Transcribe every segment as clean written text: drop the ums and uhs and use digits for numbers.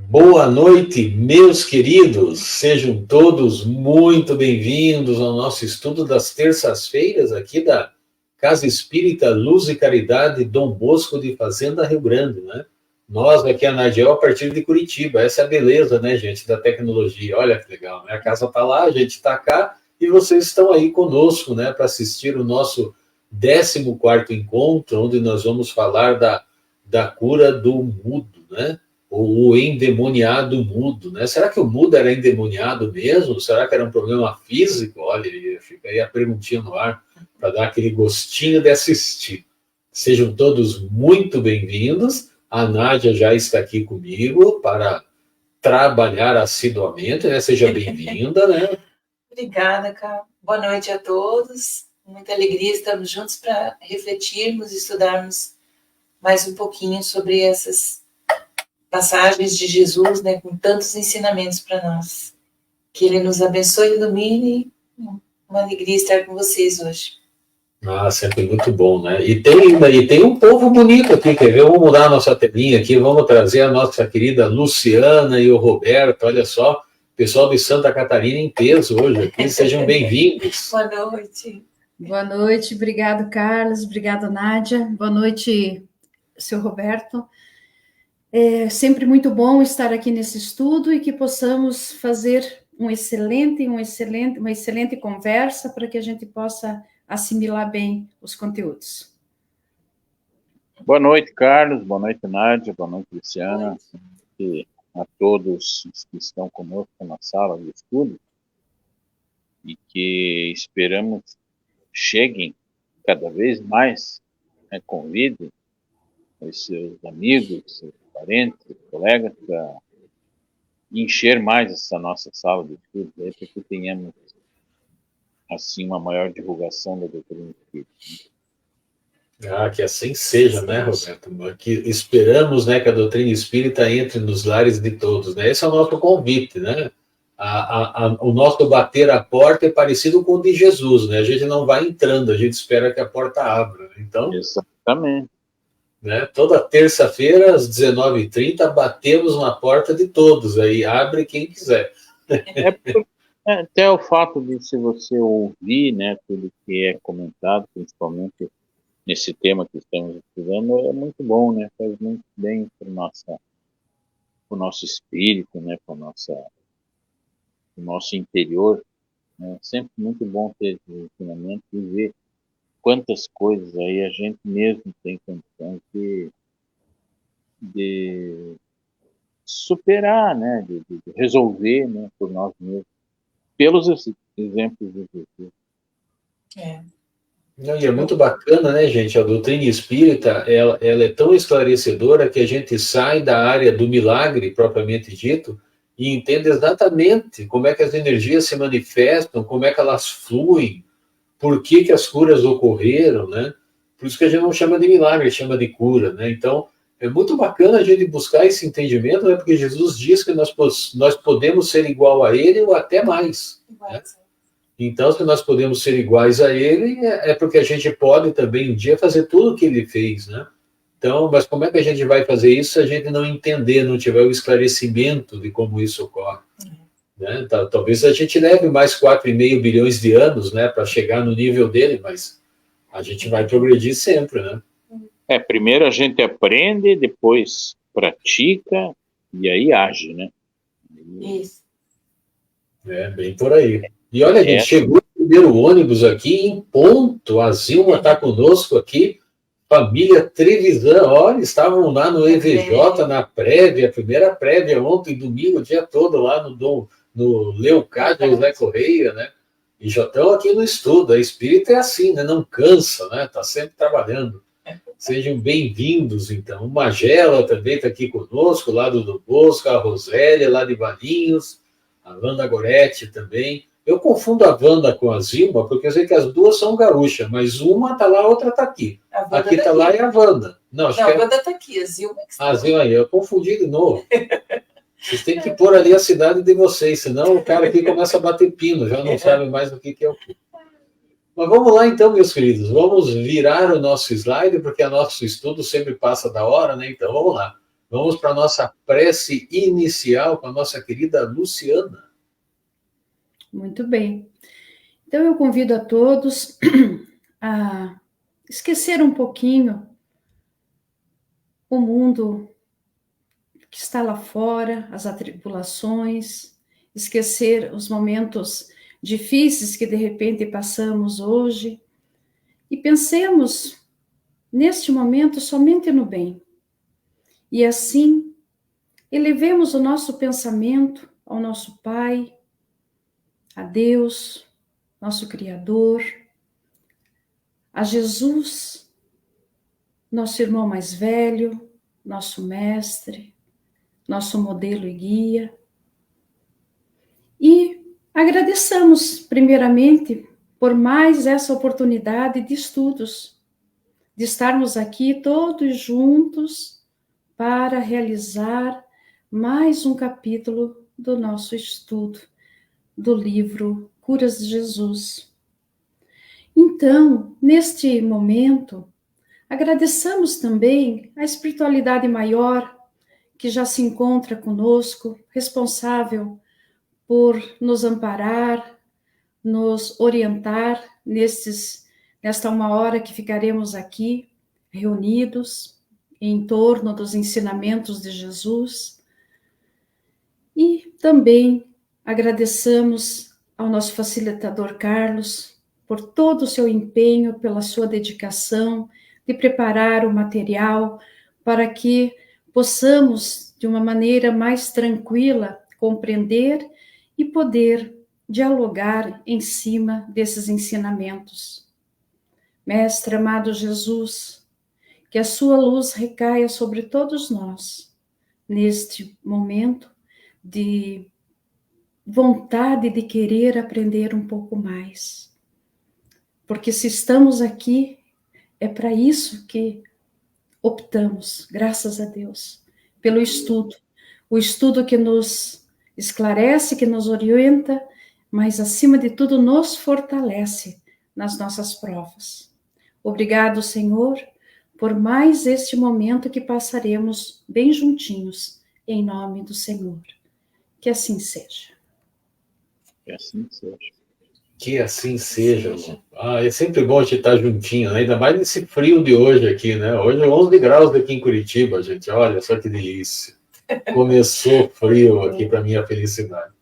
Boa noite, meus queridos. Sejam todos muito bem-vindos ao nosso estudo das terças-feiras aqui da Casa Espírita Luz e Caridade Dom Bosco de Fazenda Rio Grande, né? Nós aqui a Nadiel a partir de Curitiba. Essa é a beleza, né, gente, da tecnologia. Olha que legal, né? A casa está lá, a gente está cá e vocês estão aí conosco, né, para assistir o nosso 14º encontro, onde nós vamos falar da cura do mudo, né? O endemoniado mudo, né? Será que o mudo era endemoniado mesmo? Será que era um problema físico? Olha, fica aí a perguntinha no ar para dar aquele gostinho de assistir. Sejam todos muito bem-vindos. A Nádia já está aqui comigo para trabalhar assiduamente, né? Seja bem-vinda, né? Obrigada, Carl. Boa noite a todos. Muita alegria, estamos juntos para refletirmos e estudarmos mais um pouquinho sobre essas passagens de Jesus, né, com tantos ensinamentos para nós. Que Ele nos abençoe e ilumine. Uma alegria estar com vocês hoje. Ah, sempre muito bom, né? E tem um povo bonito aqui, quer ver? Vamos mudar a nossa telinha aqui, vamos trazer a nossa querida Luciana e o Roberto, olha só, pessoal de Santa Catarina em peso hoje aqui, sejam bem-vindos. Boa noite. Boa noite, obrigado, Carlos, obrigado, Nádia. Boa noite, seu Roberto. É sempre muito bom estar aqui nesse estudo e que possamos fazer uma excelente conversa para que a gente possa assimilar bem os conteúdos. Boa noite, Carlos. Boa noite, Nádia. Boa noite, Luciana. E a todos que estão conosco na sala de estudo e que esperamos cheguem cada vez mais, né, convidem os seus amigos, seus parentes, colegas, para encher mais essa nossa sala de estudos, para que tenhamos, assim, uma maior divulgação da doutrina espírita. Ah, que assim seja, né, Roberto? Que esperamos, né, que a doutrina espírita entre nos lares de todos, né? Esse é o nosso convite, né? O nosso bater a porta é parecido com o de Jesus, né? A gente não vai entrando, a gente espera que a porta abra. Então, exatamente. Né, toda terça-feira, às 19h30, batemos na porta de todos, aí abre quem quiser. Até o fato de, se você ouvir, né, tudo que é comentado, principalmente nesse tema que estamos estudando, é muito bom, né? Faz muito bem para o nosso espírito, né? Para o nosso interior. Né? Sempre muito bom ter esse ensinamento e ver quantas coisas aí a gente mesmo tem condições de superar, né? De resolver, né? Por nós mesmos, pelos exemplos de Jesus. E é muito bacana, né, gente? A doutrina espírita, ela é tão esclarecedora que a gente sai da área do milagre, propriamente dito, e entende exatamente como é que as energias se manifestam, como é que elas fluem, por que as curas ocorreram, né? Por isso que a gente não chama de milagre, chama de cura, né? Então, é muito bacana a gente buscar esse entendimento, né? Porque Jesus diz que nós podemos ser igual a Ele ou até mais, né? Então, se nós podemos ser iguais a Ele, é porque a gente pode também um dia fazer tudo o que Ele fez, né? Então, mas como é que a gente vai fazer isso se a gente não entender, não tiver o esclarecimento de como isso ocorre? Né? Talvez a gente leve mais 4,5 bilhões de anos, né, para chegar no nível dele, mas a gente vai progredir sempre, né? Primeiro a gente aprende, depois pratica e aí age, né? Isso. Bem por aí. E olha, gente, chegou o primeiro ônibus aqui em ponto. A Zilma está conosco aqui, família Trevisan. Olha, estavam lá no EVJ, na prévia, a primeira prévia ontem, domingo, o dia todo lá no Leocádio José Correia, né? E já estão aqui no estudo. A espírita é assim, né? Não cansa, né? Está sempre trabalhando. Sejam bem-vindos, então. O Magela também está aqui conosco, lá do Bosco, a Rosélia, lá de Valinhos, a Wanda Goretti também. Eu confundo a Wanda com a Zilma, porque eu sei que as duas são gaúchas, mas uma está lá, a outra está aqui. Aqui está lá e a Wanda. Não, a Wanda está aqui, a Zilma que está. A Zilma aí, eu confundi de novo. Vocês têm que pôr ali a cidade de vocês, senão o cara aqui começa a bater pino, já não sabe mais o que é o que. Mas vamos lá então, meus queridos, vamos virar o nosso slide, porque o nosso estudo sempre passa da hora, né? Então vamos lá. Vamos para a nossa prece inicial com a nossa querida Luciana. Muito bem. Então, eu convido a todos a esquecer um pouquinho o mundo que está lá fora, as atribulações, esquecer os momentos difíceis que de repente passamos hoje e pensemos neste momento somente no bem. E assim, elevemos o nosso pensamento ao nosso Pai, a Deus, nosso Criador, a Jesus, nosso irmão mais velho, nosso mestre, nosso modelo e guia. E agradeçamos, primeiramente, por mais essa oportunidade de estudos, de estarmos aqui todos juntos para realizar mais um capítulo do nosso estudo do livro Curas de Jesus. Então, neste momento, agradeçamos também a espiritualidade maior que já se encontra conosco, responsável por nos amparar, nos orientar nesta 1 hora que ficaremos aqui reunidos em torno dos ensinamentos de Jesus. E também agradecemos ao nosso facilitador Carlos por todo o seu empenho, pela sua dedicação de preparar o material para que possamos, de uma maneira mais tranquila, compreender e poder dialogar em cima desses ensinamentos. Mestre amado Jesus, que a sua luz recaia sobre todos nós, neste momento de vontade de querer aprender um pouco mais. Porque se estamos aqui, é para isso que optamos, graças a Deus, pelo estudo. O estudo que nos esclarece, que nos orienta, mas, acima de tudo, nos fortalece nas nossas provas. Obrigado, Senhor, por mais este momento que passaremos bem juntinhos, em nome do Senhor. Que assim seja. Que assim seja. Que assim seja, irmão. É sempre bom a gente estar juntinho, né? Ainda mais nesse frio de hoje aqui, né? Hoje é 11 graus aqui em Curitiba, gente. Olha só que delícia. Começou frio aqui, para minha felicidade.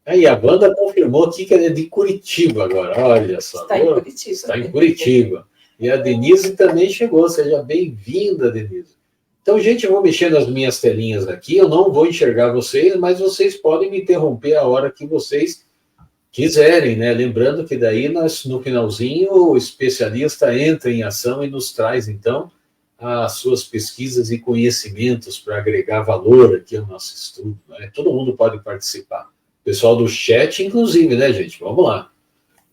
Aí a Wanda confirmou aqui que é de Curitiba agora. Olha só. Está em Curitiba. Está em Curitiba. E a Denise também chegou. Seja bem-vinda, Denise. Então, gente, eu vou mexer nas minhas telinhas aqui. Eu não vou enxergar vocês, mas vocês podem me interromper a hora que vocês quiserem, né? Lembrando que daí, no finalzinho, o especialista entra em ação e nos traz, então, as suas pesquisas e conhecimentos para agregar valor aqui ao nosso estudo, né? Todo mundo pode participar. O pessoal do chat, inclusive, né, gente? Vamos lá.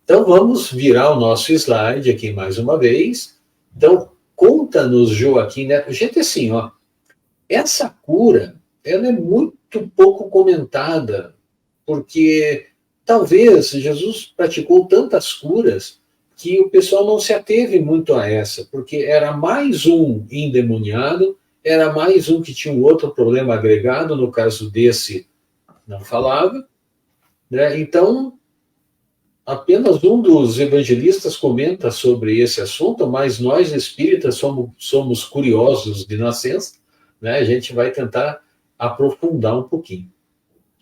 Então, vamos virar o nosso slide aqui mais uma vez. Então, conta-nos, Joaquim Neto. Gente, assim, ó, essa cura, ela é muito pouco comentada, porque talvez Jesus praticou tantas curas que o pessoal não se ateve muito a essa, porque era mais um endemoniado, era mais um que tinha um outro problema agregado, no caso desse, não falava, né? Então, apenas um dos evangelistas comenta sobre esse assunto, mas nós espíritas somos curiosos de nascença, né? A gente vai tentar aprofundar um pouquinho.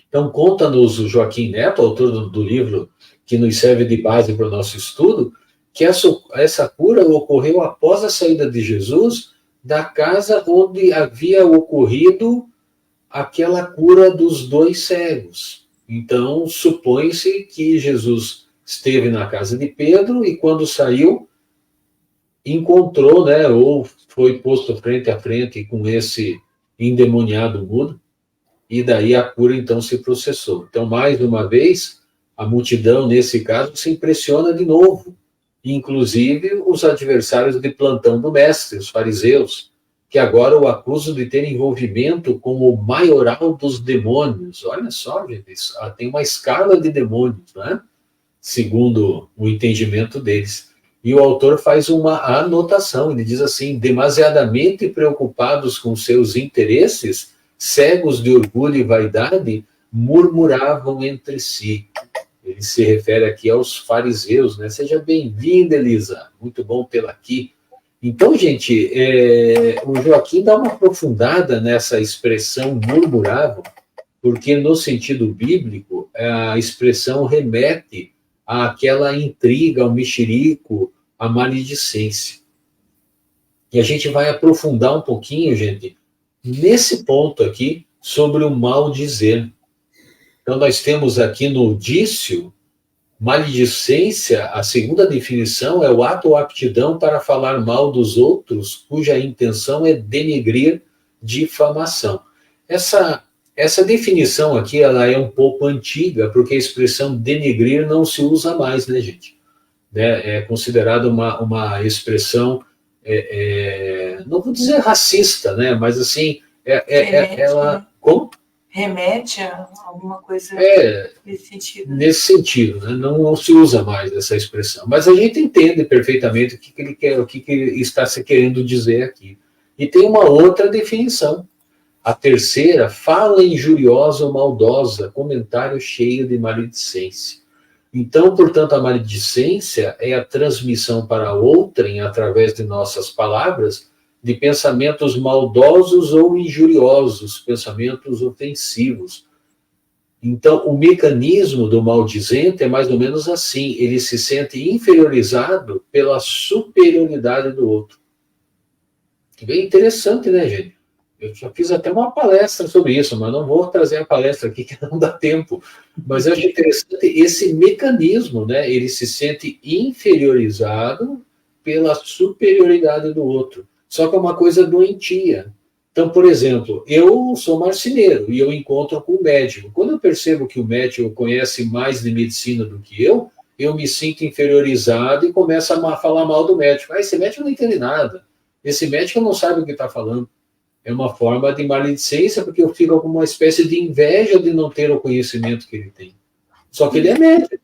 Então, conta-nos o Joaquim Neto, autor do livro que nos serve de base para o nosso estudo, que essa cura ocorreu após a saída de Jesus da casa onde havia ocorrido aquela cura dos 2 cegos. Então, supõe-se que Jesus esteve na casa de Pedro e, quando saiu, encontrou, né, ou foi posto frente a frente com esse endemoniado mudo, e daí a cura, então, se processou. Então, mais uma vez, a multidão, nesse caso, se impressiona de novo. Inclusive, os adversários de plantão do mestre, os fariseus, que agora o acusam de ter envolvimento com o maioral dos demônios. Olha só, gente, tem uma escala de demônios, né? Segundo o entendimento deles. E o autor faz uma anotação, ele diz assim: demasiadamente preocupados com seus interesses, cegos de orgulho e vaidade, murmuravam entre si. Ele se refere aqui aos fariseus, né? Seja bem-vinda, Elisa, muito bom tê-la aqui. Então, gente, o Joaquim dá uma aprofundada nessa expressão murmuravam, porque no sentido bíblico, a expressão remete àquela intriga, ao mexerico, à maledicência. E a gente vai aprofundar um pouquinho, gente, nesse ponto aqui, sobre o maldizer. Então, nós temos aqui no dício, maledicência, a segunda definição é o ato ou aptidão para falar mal dos outros, cuja intenção é denegrir, difamação. Essa definição aqui, ela é um pouco antiga, porque a expressão denegrir não se usa mais, né, gente? É considerada uma expressão, não vou dizer racista, né, mas assim, ela... Como? Remete a alguma coisa nesse sentido. Nesse sentido, né? Não se usa mais essa expressão. Mas a gente entende perfeitamente o que ele quer, o que ele está se querendo dizer aqui. E tem uma outra definição. A terceira, fala injuriosa ou maldosa, comentário cheio de maledicência. Então, portanto, a maledicência é a transmissão para outrem, através de nossas palavras, de pensamentos maldosos ou injuriosos, pensamentos ofensivos. Então, o mecanismo do maldizente é mais ou menos assim: ele se sente inferiorizado pela superioridade do outro. Que bem interessante, né, gente? Eu já fiz até uma palestra sobre isso, mas não vou trazer a palestra aqui, que não dá tempo. Mas eu acho interessante esse mecanismo, né? Ele se sente inferiorizado pela superioridade do outro. Só que é uma coisa doentia. Então, por exemplo, eu sou marceneiro e eu encontro com o médico. Quando eu percebo que o médico conhece mais de medicina do que eu me sinto inferiorizado e começo a falar mal do médico. Esse médico não entende nada. Esse médico não sabe o que está falando. É uma forma de maledicência, porque eu fico com uma espécie de inveja de não ter o conhecimento que ele tem. Só que ele é médico.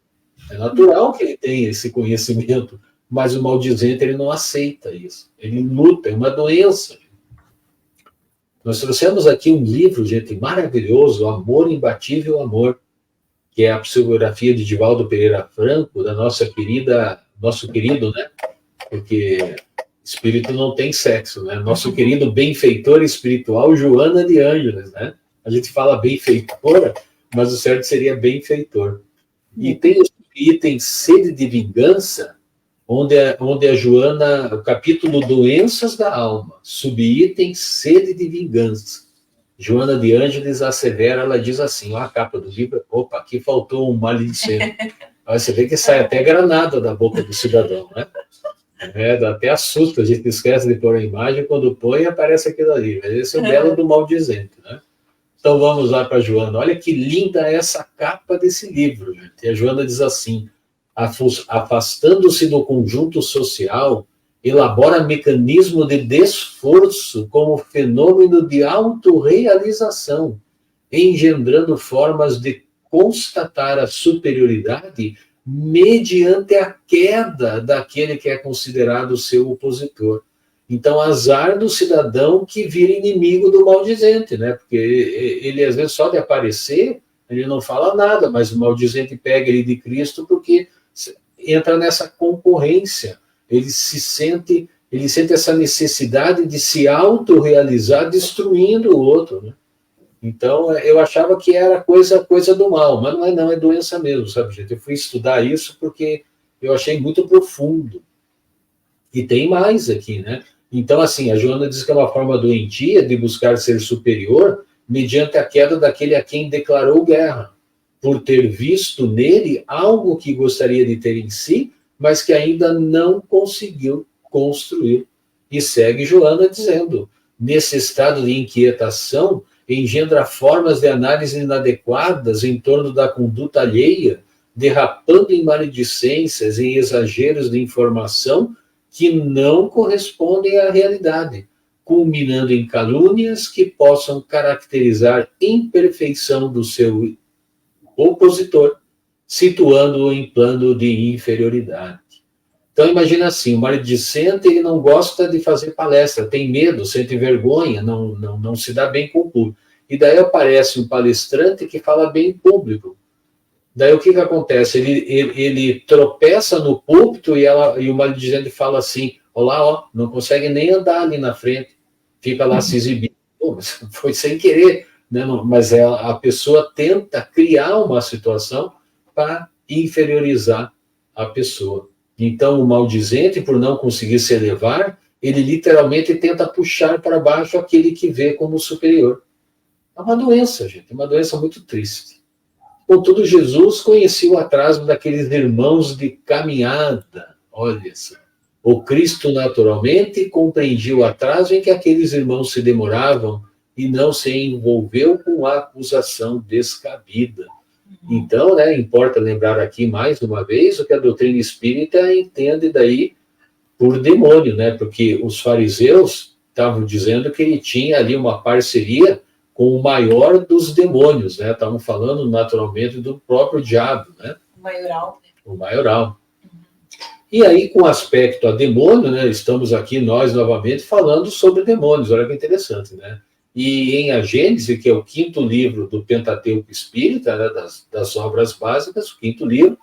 É natural que ele tenha esse conhecimento. Mas o maldizente, ele não aceita isso. Ele luta, é uma doença. Nós trouxemos aqui um livro, gente, maravilhoso, Amor Imbatível Amor, que é a psicografia de Divaldo Pereira Franco, da nosso querido, né? Porque espírito não tem sexo, né? Nosso querido benfeitor espiritual, Joana de Ângeles, né? A gente fala benfeitora, mas o certo seria benfeitor. E tem os itens Sede de Vingança, onde a Joana, o capítulo Doenças da Alma, subitem Sede de Vingança. Joana de Ângeles assevera, ela diz assim, ó, a capa do livro, opa, aqui faltou um maledicente. Aí você vê que sai até granada da boca do cidadão, né? Dá até assusta, a gente esquece de pôr a imagem, quando põe aparece aquilo ali. Mas esse é o belo do maldizente, né? Então vamos lá para a Joana. Olha que linda essa capa desse livro, gente. E a Joana diz assim: afastando-se do conjunto social, elabora mecanismo de desforço como fenômeno de autorrealização, engendrando formas de constatar a superioridade mediante a queda daquele que é considerado seu opositor. Então, azar do cidadão que vira inimigo do maldizente, né? Porque ele, às vezes, só de aparecer, ele não fala nada, mas o maldizente pega ele de Cristo porque entra nessa concorrência. Ele sente essa necessidade de se autorrealizar destruindo o outro, né? Então, eu achava que era coisa do mal, mas não é doença mesmo, sabe, gente? Eu fui estudar isso porque eu achei muito profundo. E tem mais aqui, né? Então, assim, a Joana diz que é uma forma doentia de buscar ser superior mediante a queda daquele a quem declarou guerra, por ter visto nele algo que gostaria de ter em si, mas que ainda não conseguiu construir. E segue Joana dizendo, nesse estado de inquietação, engendra formas de análise inadequadas em torno da conduta alheia, derrapando em maledicências, em exageros de informação que não correspondem à realidade, culminando em calúnias que possam caracterizar imperfeição do seu opositor, situando-o em plano de inferioridade. Então, imagina assim, o maledicente, ele não gosta de fazer palestra, tem medo, sente vergonha, não se dá bem com o público. E daí aparece um palestrante que fala bem em público. Daí o que acontece? Ele tropeça no púlpito e o maledicente fala assim, olá, ó, não consegue nem andar ali na frente, fica lá se exibindo. Pô, mas foi sem querer, né? Mas a pessoa tenta criar uma situação para inferiorizar a pessoa. Então, o maldizente, por não conseguir se elevar, ele literalmente tenta puxar para baixo aquele que vê como superior. É uma doença, gente, é uma doença muito triste. Contudo, Jesus conhecia o atraso daqueles irmãos de caminhada. Olha só. O Cristo, naturalmente, compreendia o atraso em que aqueles irmãos se demoravam e não se envolveu com a acusação descabida. Então, né, importa lembrar aqui mais uma vez o que a doutrina espírita entende daí por demônio, né? Porque os fariseus estavam dizendo que ele tinha ali uma parceria com o maior dos demônios, né? Estavam falando naturalmente do próprio diabo, né? O maioral. O maioral. E aí, com aspecto a demônio, né? Estamos aqui nós novamente falando sobre demônios. Olha que interessante, né? E em A Gênese, que é o 5º livro do Pentateuco Espírita, né, das obras básicas, o 5º livro,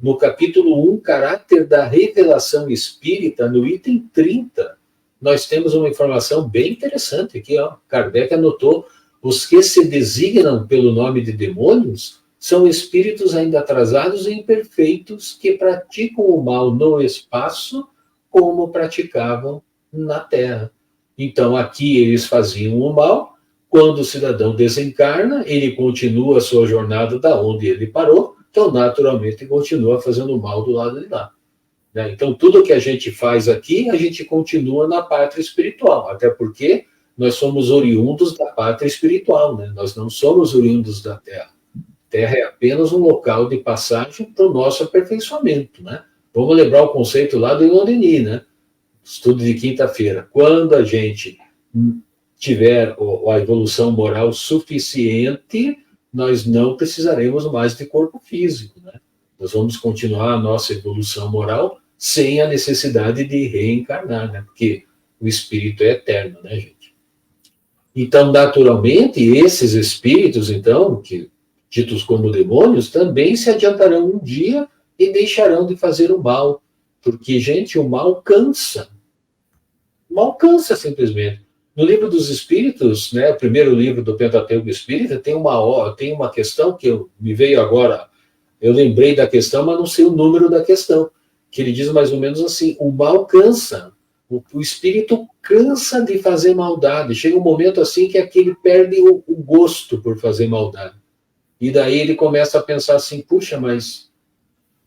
no capítulo 1, Caráter da Revelação Espírita, no item 30, nós temos uma informação bem interessante aqui, ó. Kardec anotou: os que se designam pelo nome de demônios são espíritos ainda atrasados e imperfeitos que praticam o mal no espaço como praticavam na Terra. Então, aqui eles faziam o mal. Quando o cidadão desencarna, ele continua a sua jornada da onde ele parou, então, naturalmente, continua fazendo o mal do lado de lá. Né? Então, tudo que a gente faz aqui, a gente continua na pátria espiritual, até porque nós somos oriundos da pátria espiritual, né? Nós não somos oriundos da Terra. Terra é apenas um local de passagem para o nosso aperfeiçoamento, né? Vamos lembrar o conceito lá do Leon Denis, né? Estudo de quinta-feira. Quando a gente tiver a evolução moral suficiente, nós não precisaremos mais de corpo físico, né? Nós vamos continuar a nossa evolução moral sem a necessidade de reencarnar, né? Porque o espírito é eterno, né, gente? Então, naturalmente, esses espíritos, então, que ditos como demônios, também se adiantarão um dia e deixarão de fazer o mal. Porque, gente, o mal cansa. O mal cansa, simplesmente. No Livro dos Espíritos, né, o primeiro livro do Pentateuco Espírita, tem uma questão que me veio agora. Eu lembrei da questão, mas não sei o número da questão. Que ele diz mais ou menos assim: o mal cansa. O espírito cansa de fazer maldade. Chega um momento assim que ele perde o gosto por fazer maldade. E daí ele começa a pensar assim: puxa, mas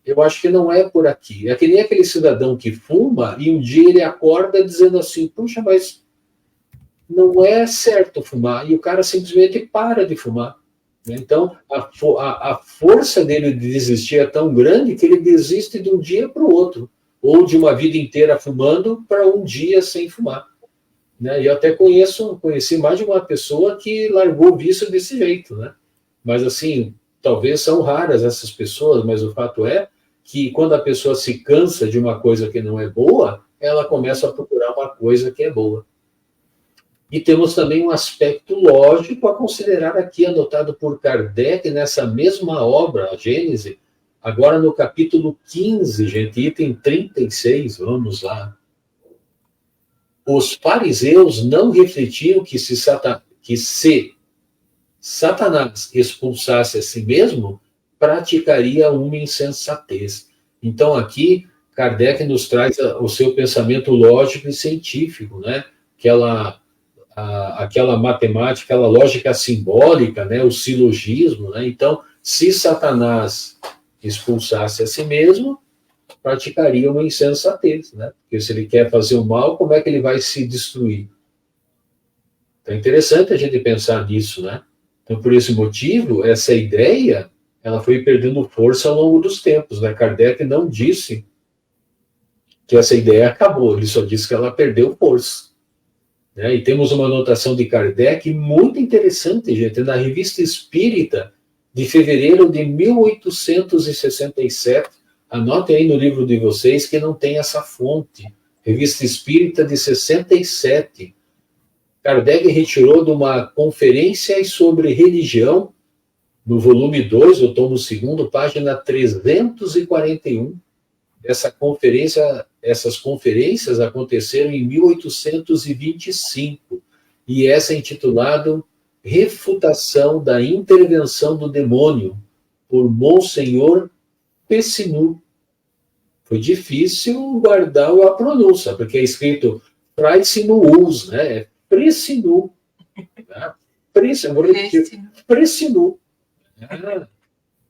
eu acho que não é por aqui. É que nem aquele cidadão que fuma e um dia ele acorda dizendo assim: puxa, mas não é certo fumar. E o cara simplesmente para de fumar. Então, a força dele de desistir é tão grande que ele desiste de um dia para o outro. Ou de uma vida inteira fumando para um dia sem fumar. E eu até conheci mais de uma pessoa que largou o vício desse jeito, né? Mas, assim, talvez são raras essas pessoas, mas o fato é que quando a pessoa se cansa de uma coisa que não é boa, ela começa a procurar uma coisa que é boa. E temos também um aspecto lógico a considerar aqui, anotado por Kardec nessa mesma obra, a Gênese, agora no capítulo 15, gente, item 36, vamos lá. Os fariseus não refletiam que se Satanás expulsasse a si mesmo, praticaria uma insensatez. Então, aqui, Kardec nos traz o seu pensamento lógico e científico, né? Aquela matemática, aquela lógica simbólica, né? O silogismo, né? Então, se Satanás expulsasse a si mesmo, praticaria uma insensatez, né? Porque se ele quer fazer o mal, como é que ele vai se destruir? Então, é interessante a gente pensar nisso, né? Então, por esse motivo, essa ideia, ela foi perdendo força ao longo dos tempos, né? Kardec não disse que essa ideia acabou, ele só disse que ela perdeu força. Né? E temos uma anotação de Kardec muito interessante, gente, na Revista Espírita, de fevereiro de 1867, Anotem aí no livro de vocês que não tem essa fonte. Revista Espírita de 67. Kardec retirou de uma conferência sobre religião, no volume 2, o tomo 2, página 341. Essas conferências aconteceram em 1825, e essa é intitulada Refutação da Intervenção do Demônio, por Monsenhor Pessinu. Foi difícil guardar a pronúncia, porque é escrito Praesinuus, né? É Pessinu. Né? Pessinu.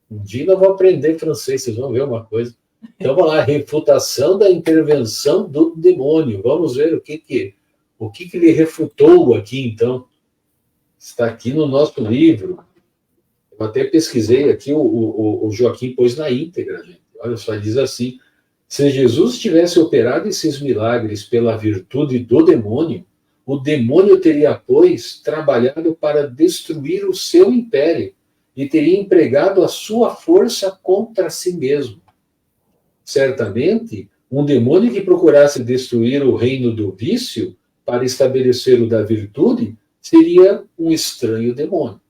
Um dia eu vou aprender francês, vocês vão ver uma coisa. Então, vamos lá, refutação da intervenção do demônio. Vamos ver o que ele refutou aqui, então. Está aqui no nosso livro. Eu até pesquisei aqui, o Joaquim pôs na íntegra, gente. Olha só, diz assim: se Jesus tivesse operado esses milagres pela virtude do demônio, o demônio teria, pois, trabalhado para destruir o seu império e teria empregado a sua força contra si mesmo. Certamente, um demônio que procurasse destruir o reino do vício para estabelecer o da virtude seria um estranho demônio.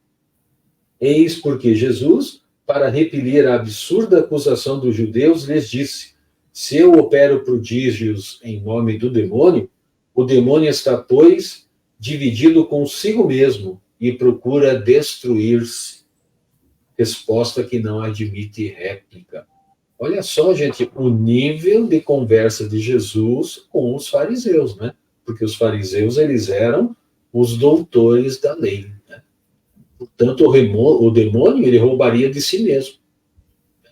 Eis porque Jesus, para repelir a absurda acusação dos judeus, lhes disse: se eu opero prodígios em nome do demônio, o demônio está, pois, dividido consigo mesmo e procura destruir-se. Resposta que não admite réplica. Olha só, gente, o nível de conversa de Jesus com os fariseus, né? Porque os fariseus, eles eram os doutores da lei, né? Portanto, o demônio, ele roubaria de si mesmo.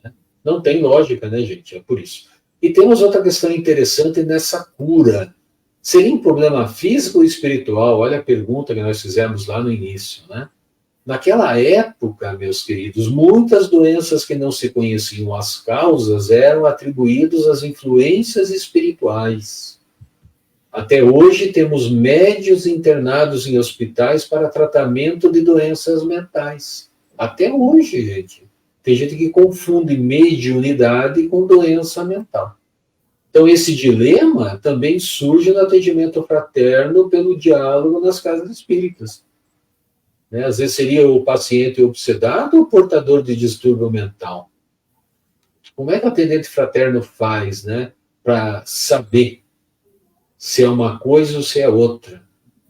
Né? Não tem lógica, né, gente? É por isso. E temos outra questão interessante nessa cura. Seria um problema físico ou espiritual? Olha a pergunta que nós fizemos lá no início, né? Naquela época, meus queridos, muitas doenças que não se conheciam as causas eram atribuídas às influências espirituais. Até hoje temos médios internados em hospitais para tratamento de doenças mentais. Até hoje, gente. Tem gente que confunde mediunidade com doença mental. Então, esse dilema também surge no atendimento fraterno pelo diálogo nas casas espíritas. Né? Às vezes seria o paciente obsedado ou portador de distúrbio mental? Como é que o atendente fraterno faz, né, para saber se é uma coisa ou se é outra?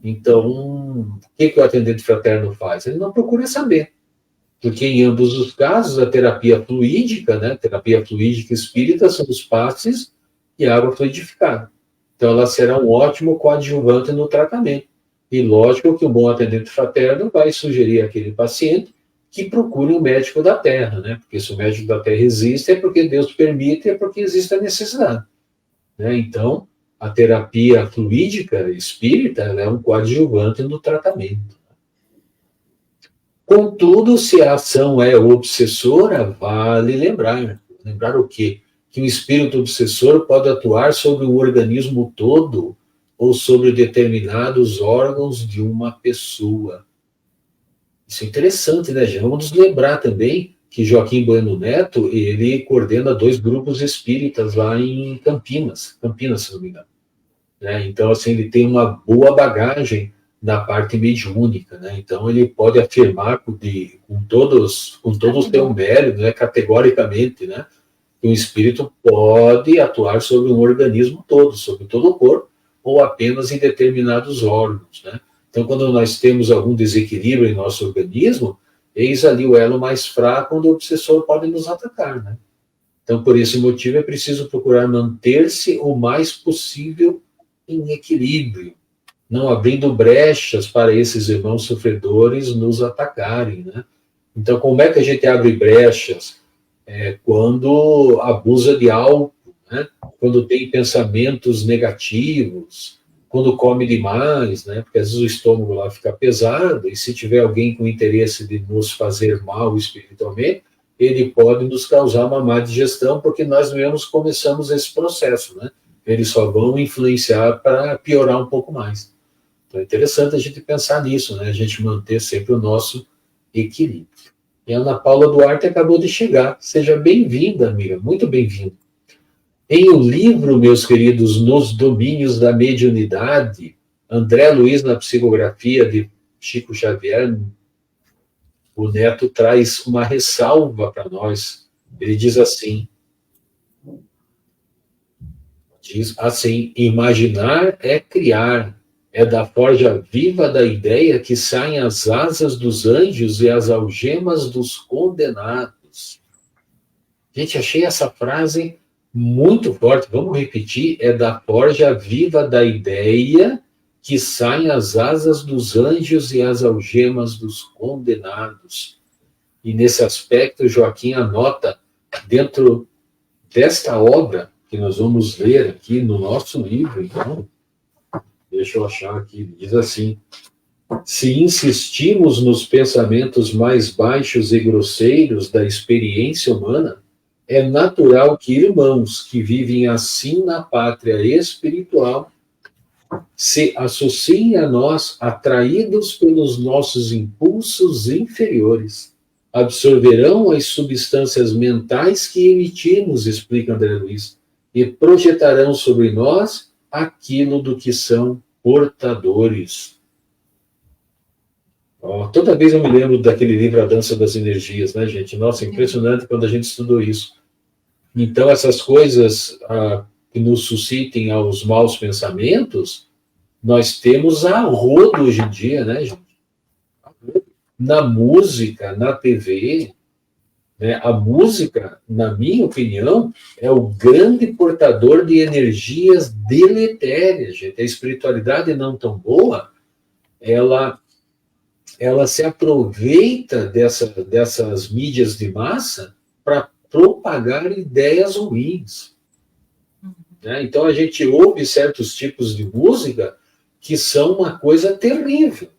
Então, o que o atendente fraterno faz? Ele não procura saber. Porque em ambos os casos, a terapia fluídica, né, terapia fluídica espírita, são os passes e água fluidificada. Então, ela será um ótimo coadjuvante no tratamento. E lógico que um bom atendente fraterno vai sugerir àquele paciente que procure um médico da Terra, né? Porque se o médico da Terra existe, é porque Deus permite, é porque existe a necessidade. Né? Então, a terapia fluídica espírita, ela é um coadjuvante no tratamento. Contudo, se a ação é obsessora, vale lembrar. Lembrar o quê? Que o espírito obsessor pode atuar sobre o organismo todo ou sobre determinados órgãos de uma pessoa. Isso é interessante, né, gente? Vamos nos lembrar também que Joaquim Bueno Neto, ele coordena 2 grupos espíritas lá em Campinas, se não me engano. Né? Então, assim, ele tem uma boa bagagem na parte mediúnica, né? Então, ele pode afirmar com todo o seu mérito, né, categoricamente, né, que o espírito pode atuar sobre um organismo todo, sobre todo o corpo, ou apenas em determinados órgãos, né? Então, quando nós temos algum desequilíbrio em nosso organismo, eis ali o elo mais fraco onde o obsessor pode nos atacar, né? Então, por esse motivo, é preciso procurar manter-se o mais possível em equilíbrio, não abrindo brechas para esses irmãos sofredores nos atacarem, né? Então, como é que a gente abre brechas? Quando abusa de álcool, né? Quando tem pensamentos negativos, quando come demais, né? Porque às vezes o estômago lá fica pesado, e se tiver alguém com interesse de nos fazer mal espiritualmente, ele pode nos causar uma má digestão, porque nós mesmos começamos esse processo, né? Eles só vão influenciar para piorar um pouco mais. Então é interessante a gente pensar nisso, né? A gente manter sempre o nosso equilíbrio. E a Ana Paula Duarte acabou de chegar. Seja bem-vinda, amiga, muito bem-vinda. Em o livro, meus queridos, Nos Domínios da Mediunidade, André Luiz na Psicografia de Chico Xavier, o Neto traz uma ressalva para nós. Ele diz assim, imaginar é criar, é da forja viva da ideia que saem as asas dos anjos e as algemas dos condenados. Gente, achei essa frase muito forte. Vamos repetir. É da forja viva da ideia que saem as asas dos anjos e as algemas dos condenados. E nesse aspecto, Joaquim anota, dentro desta obra, que nós vamos ler aqui no nosso livro, então, deixa eu achar aqui, diz assim, se insistimos nos pensamentos mais baixos e grosseiros da experiência humana, é natural que irmãos que vivem assim na pátria espiritual se associem a nós, atraídos pelos nossos impulsos inferiores. Absorverão as substâncias mentais que emitimos, explica André Luiz, e projetarão sobre nós aquilo do que são portadores. Toda vez eu me lembro daquele livro A Dança das Energias, né, gente? Nossa, impressionante quando a gente estudou isso. Então, essas coisas que nos suscitem aos maus pensamentos, nós temos a rodo hoje em dia, né, gente? Na música, na TV, né? A música, na minha opinião, é o grande portador de energias deletérias, gente. A espiritualidade não tão boa, ela se aproveita dessas mídias de massa para propagar ideias ruins. Né? Então, a gente ouve certos tipos de música que são uma coisa terrível.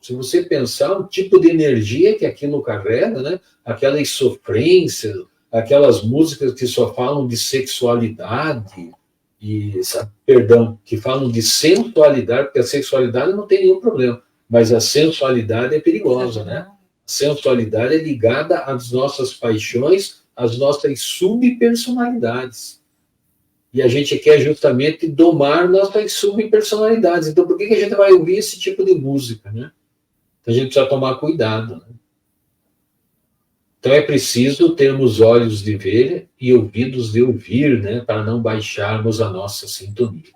Se você pensar o tipo de energia que aquilo carrega, né? Aquelas sofrências, aquelas músicas que só falam de sexualidade, que falam de sensualidade, porque a sexualidade não tem nenhum problema, mas a sensualidade é perigosa, né? A sensualidade é ligada às nossas paixões, às nossas subpersonalidades. E a gente quer justamente domar nossas subpersonalidades. Então, por que a gente vai ouvir esse tipo de música, né? Então, a gente precisa tomar cuidado, né? Então, é preciso termos olhos de ver e ouvidos de ouvir, né? Para não baixarmos a nossa sintonia.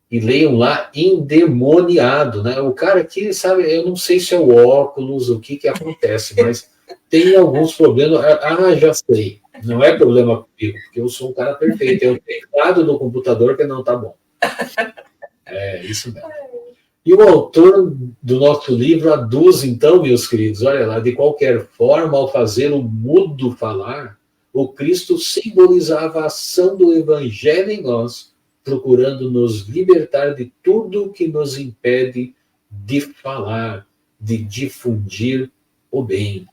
E leiam lá, endemoniado, né? O cara aqui, sabe, eu não sei se é o óculos, o que acontece, mas tem alguns problemas. Já sei. Não é problema comigo, porque eu sou um cara perfeito. Eu tenho teclado no computador que não está bom. É isso mesmo. E o autor do nosso livro aduz, então, meus queridos, olha lá, de qualquer forma, ao fazer o mudo falar, o Cristo simbolizava a ação do Evangelho em nós, procurando nos libertar de tudo que nos impede de falar, de difundir o bem.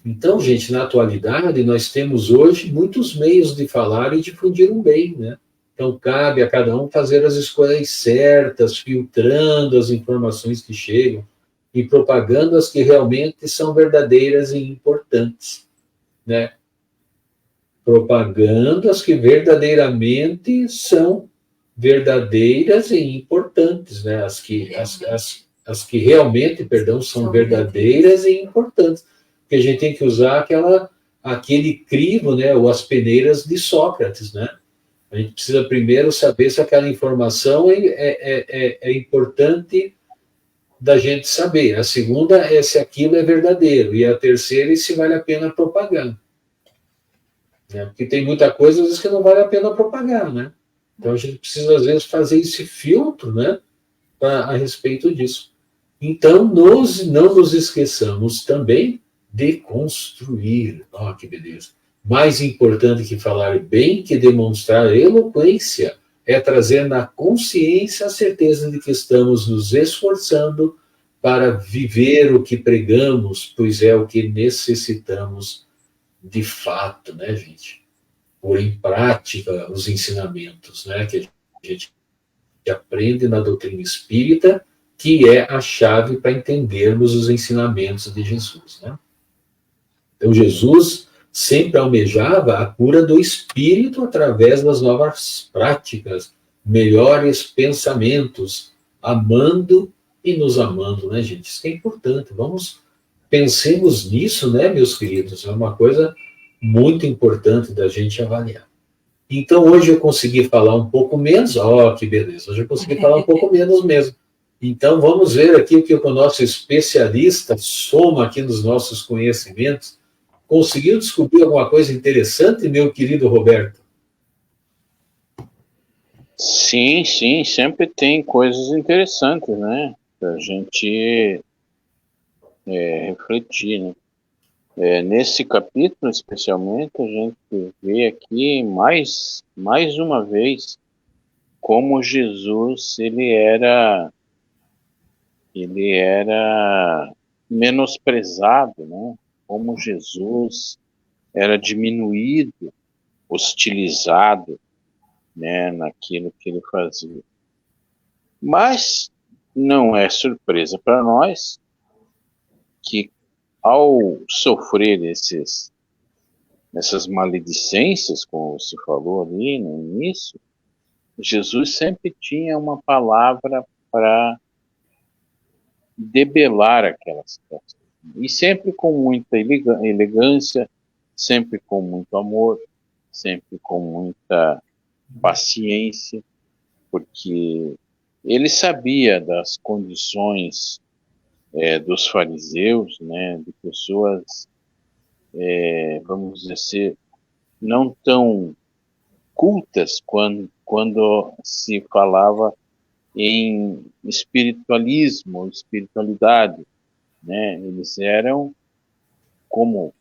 Então, gente, na atualidade, nós temos hoje muitos meios de falar e difundir um bem, né? Então, cabe a cada um fazer as escolhas certas, filtrando as informações que chegam e propagando as que realmente são verdadeiras e importantes, né? Propagando as que verdadeiramente são verdadeiras e importantes, né? As que realmente, são verdadeiras e importantes. Porque a gente tem que usar aquele crivo, né? Ou as peneiras de Sócrates, né? A gente precisa primeiro saber se aquela informação é importante da gente saber. A segunda é se aquilo é verdadeiro. E a terceira é se vale a pena propagar. Né? Porque tem muita coisa, às vezes, que não vale a pena propagar, né? Então, a gente precisa, às vezes, fazer esse filtro, né? A respeito disso. Então, não nos esqueçamos também de construir. Ó, que beleza. Mais importante que falar bem, que demonstrar eloquência, é trazer na consciência a certeza de que estamos nos esforçando para viver o que pregamos, pois é o que necessitamos de fato, né, gente? Pôr em prática os ensinamentos, né, que a gente aprende na doutrina espírita, que é a chave para entendermos os ensinamentos de Jesus, né? Então, Jesus sempre almejava a cura do espírito através das novas práticas, melhores pensamentos, amando e nos amando, né, gente? Isso que é importante. Pensemos nisso, né, meus queridos? É uma coisa muito importante da gente avaliar. Então, hoje eu consegui falar um pouco menos. Ó, que beleza. Hoje eu consegui falar um pouco menos mesmo. Então, vamos ver aqui o que o nosso especialista soma aqui nos nossos conhecimentos. Conseguiu descobrir alguma coisa interessante, meu querido Roberto? Sim, sim, sempre tem coisas interessantes, né? Para a gente refletir, né? Nesse capítulo, especialmente, a gente vê aqui mais uma vez como Jesus ele era menosprezado, né? Como Jesus era diminuído, hostilizado, né? Naquilo que ele fazia. Mas não é surpresa para nós que ao sofrer essas maledicências, como você falou ali no início, Jesus sempre tinha uma palavra para debelar aquela situação. E sempre com muita elegância, sempre com muito amor, sempre com muita paciência, porque ele sabia das condições dos fariseus, né, de pessoas, vamos dizer, não tão cultas quando se falava em espiritualismo, espiritualidade, né? Eles eram, como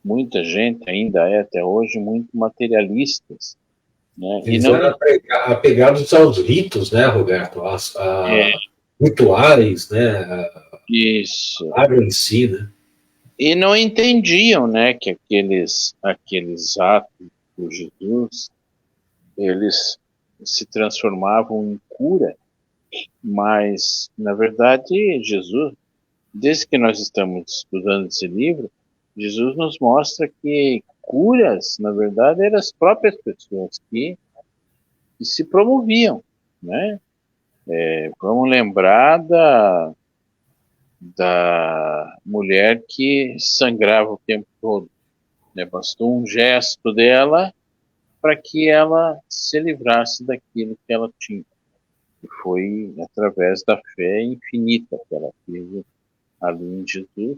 muita gente ainda é até hoje, muito materialistas, né? Eles eram apegados aos ritos, né, Roberto? Rituais, né? Isso. A água em si, né? E não entendiam, né, que aqueles atos por Jesus, eles se transformavam em cura, mas, na verdade, Jesus, desde que nós estamos estudando esse livro, Jesus nos mostra que curas, na verdade, eram as próprias pessoas que se promoviam, né? Vamos lembrar da mulher que sangrava o tempo todo, né? Bastou um gesto dela para que ela se livrasse daquilo que ela tinha. E foi através da fé infinita que ela teve ali em Jesus,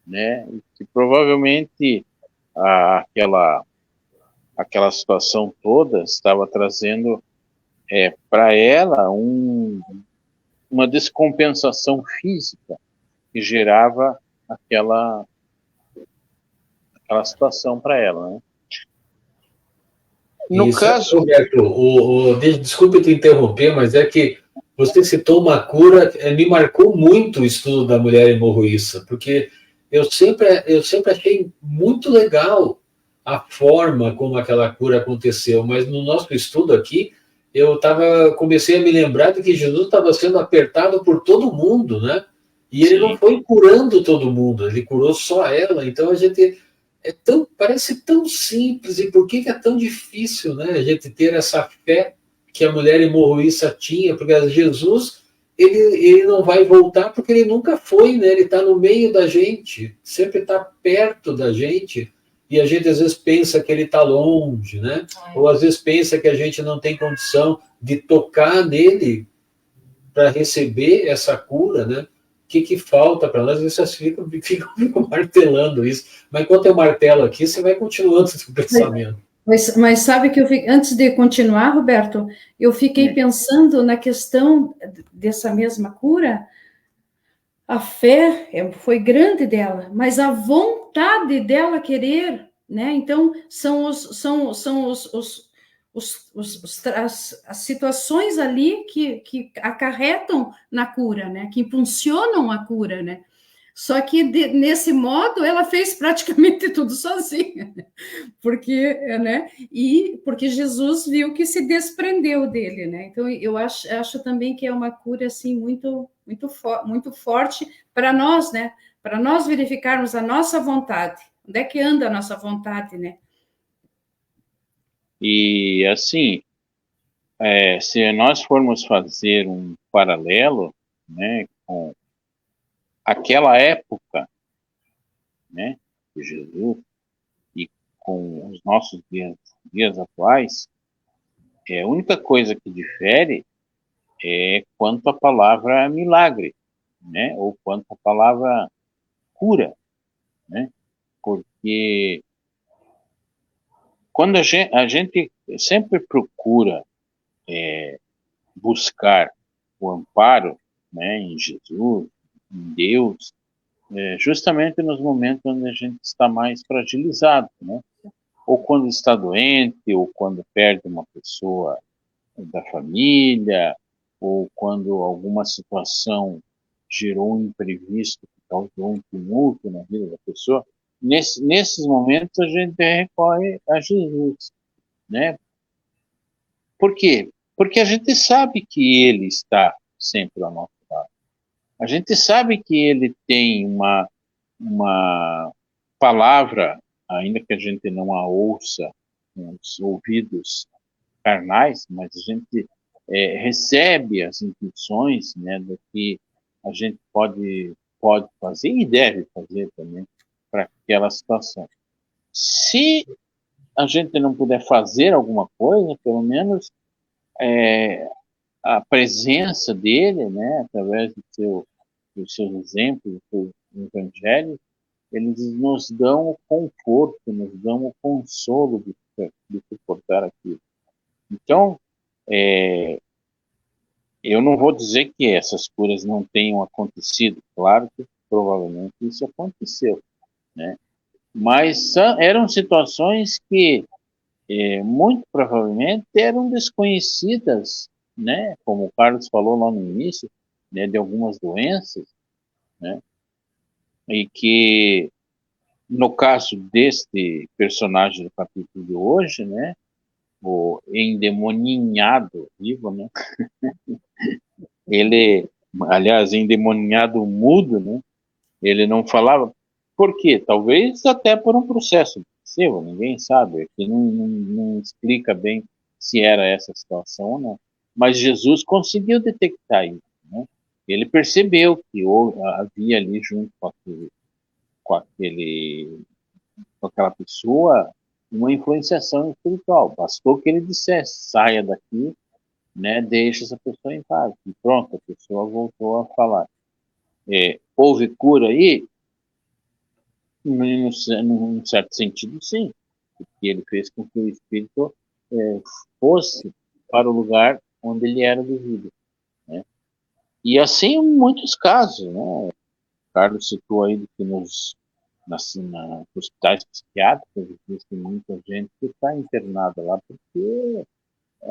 né? E que provavelmente aquela situação toda estava trazendo para ela uma descompensação física que gerava aquela situação para ela, né? No Isso, caso, Roberto, desculpe te interromper, mas é que você citou uma cura, me marcou muito o estudo da mulher hemorroíça, porque eu sempre achei muito legal a forma como aquela cura aconteceu, mas no nosso estudo aqui, comecei a me lembrar de que Jesus estava sendo apertado por todo mundo, né? E ele não foi curando todo mundo, ele curou só ela, então a gente... parece tão simples, e por que é tão difícil, né, a gente ter essa fé que a mulher hemorroíça tinha, porque Jesus, ele não vai voltar porque ele nunca foi, né, ele está no meio da gente, sempre está perto da gente, e a gente às vezes pensa que ele está longe, né, ou às vezes pensa que a gente não tem condição de tocar nele para receber essa cura, né? O que falta para nós? Vocês ficam martelando isso. Mas enquanto eu martelo aqui, você vai continuando esse pensamento. Mas sabe que antes de continuar, Roberto, eu fiquei pensando na questão dessa mesma cura. A fé foi grande dela, mas a vontade dela querer, né? Então, são as situações ali que acarretam na cura, né? Que impulsionam a cura, né? Só que nesse modo ela fez praticamente tudo sozinha, né? Porque Jesus viu que se desprendeu dele, né? Então eu acho também que é uma cura assim muito forte para nós, né? para nós verificarmos a nossa vontade. Onde é que anda a nossa vontade, né? E, assim, se nós formos fazer um paralelo, né, com aquela época, né, de Jesus e com os nossos dias atuais, a única coisa que difere é quanto à palavra milagre, né, ou quanto à palavra cura, né, porque quando a gente sempre procura buscar o amparo, né, em Jesus, em Deus, justamente nos momentos onde a gente está mais fragilizado, né? Ou quando está doente, ou quando perde uma pessoa da família, ou quando alguma situação gerou um imprevisto que causou um tumulto na vida da pessoa. Nesses momentos a gente recorre a Jesus, né? Por quê? Porque a gente sabe que Ele está sempre ao nosso lado. A gente sabe que Ele tem uma palavra, ainda que a gente não a ouça com os ouvidos carnais, mas a gente recebe as intuições, né, do que a gente pode fazer e deve fazer também para aquela situação. Se a gente não puder fazer alguma coisa, pelo menos a presença dele, né, através dos seus exemplos, do seu evangelho, eles nos dão o conforto, nos dão o consolo de suportar aquilo. Então, eu não vou dizer que essas curas não tenham acontecido, claro que provavelmente isso aconteceu, né? Mas eram situações que muito provavelmente eram desconhecidas, né? Como o Carlos falou lá no início, né, de algumas doenças, né? E que, no caso deste personagem do capítulo de hoje, né, o endemoninhado vivo, né, ele, aliás, endemoninhado mudo, né, ele não falava. Por quê? Talvez até por um processo possível, ninguém sabe, aqui não explica bem se era essa situação ou não. Mas Jesus conseguiu detectar isso, né? Ele percebeu que havia ali junto com aquela pessoa uma influenciação espiritual. Bastou que ele dissesse: saia daqui, né, deixe essa pessoa em paz. E pronto, a pessoa voltou a falar. Houve cura aí? Num certo sentido, sim, porque ele fez com que o espírito fosse para o lugar onde ele era devido, né? E assim em muitos casos, né? O Carlos citou aí que nos hospitais psiquiátricos existe muita gente que está internada lá porque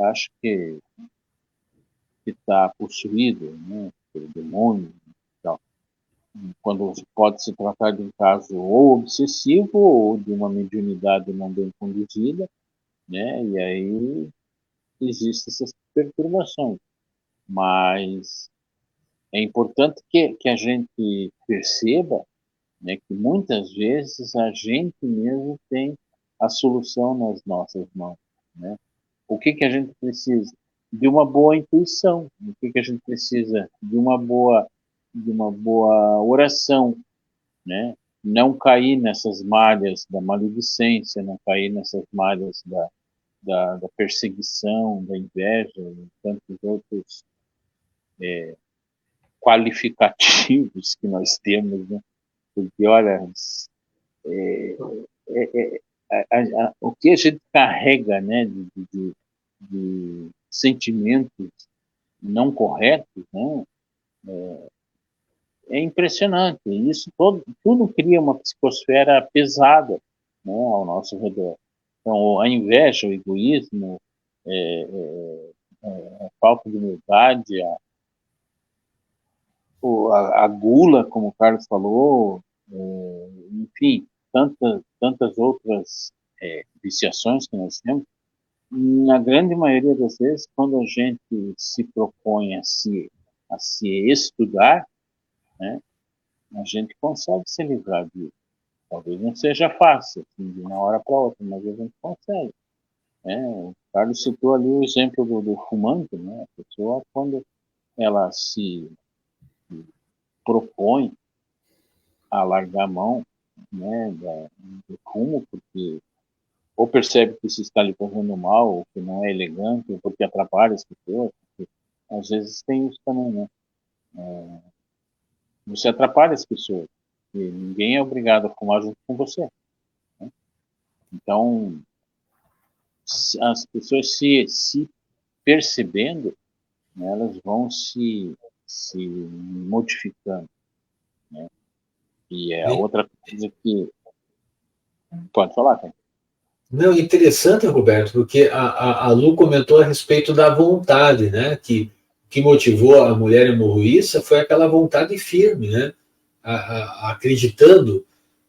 acho que está possuído, né, pelo demônio e tal. Quando pode se tratar de um caso ou obsessivo ou de uma mediunidade não bem conduzida, né? E aí existem essas perturbações. Mas é importante que a gente perceba, né, que muitas vezes a gente mesmo tem a solução nas nossas mãos, né? O que a gente precisa? De uma boa intuição. O que a gente precisa? De uma boa oração, né? Não cair nessas malhas da maledicência, não cair nessas malhas da perseguição, da inveja e tantos outros qualificativos que nós temos, né? Porque, olha, o que a gente carrega, né, de sentimentos não corretos, né, é impressionante. E isso tudo cria uma psicosfera pesada, né, ao nosso redor. Então, a inveja, o egoísmo, a falta de humildade, a gula, como o Carlos falou, enfim, tantas outras viciações que nós temos. Na grande maioria das vezes, quando a gente se propõe a se estudar, né, a gente consegue se livrar disso. Talvez não seja fácil, assim, de uma hora para outra, mas a gente consegue. O Carlos citou ali o exemplo do fumante, né? A pessoa, quando ela se propõe a largar a mão, né, do fumo, porque ou percebe que se está lhe fazendo mal, ou que não é elegante, ou porque atrapalha as pessoas, porque às vezes tem isso também, né? Você atrapalha as pessoas, e ninguém é obrigado a fumar junto com você, né? Então, as pessoas se percebendo, né, elas vão se modificando, né? E é outra coisa que... Pode falar, cara. Não, interessante, Roberto, porque a Lu comentou a respeito da vontade, né? Que motivou a mulher hemorroíça foi aquela vontade firme, né? Acreditando.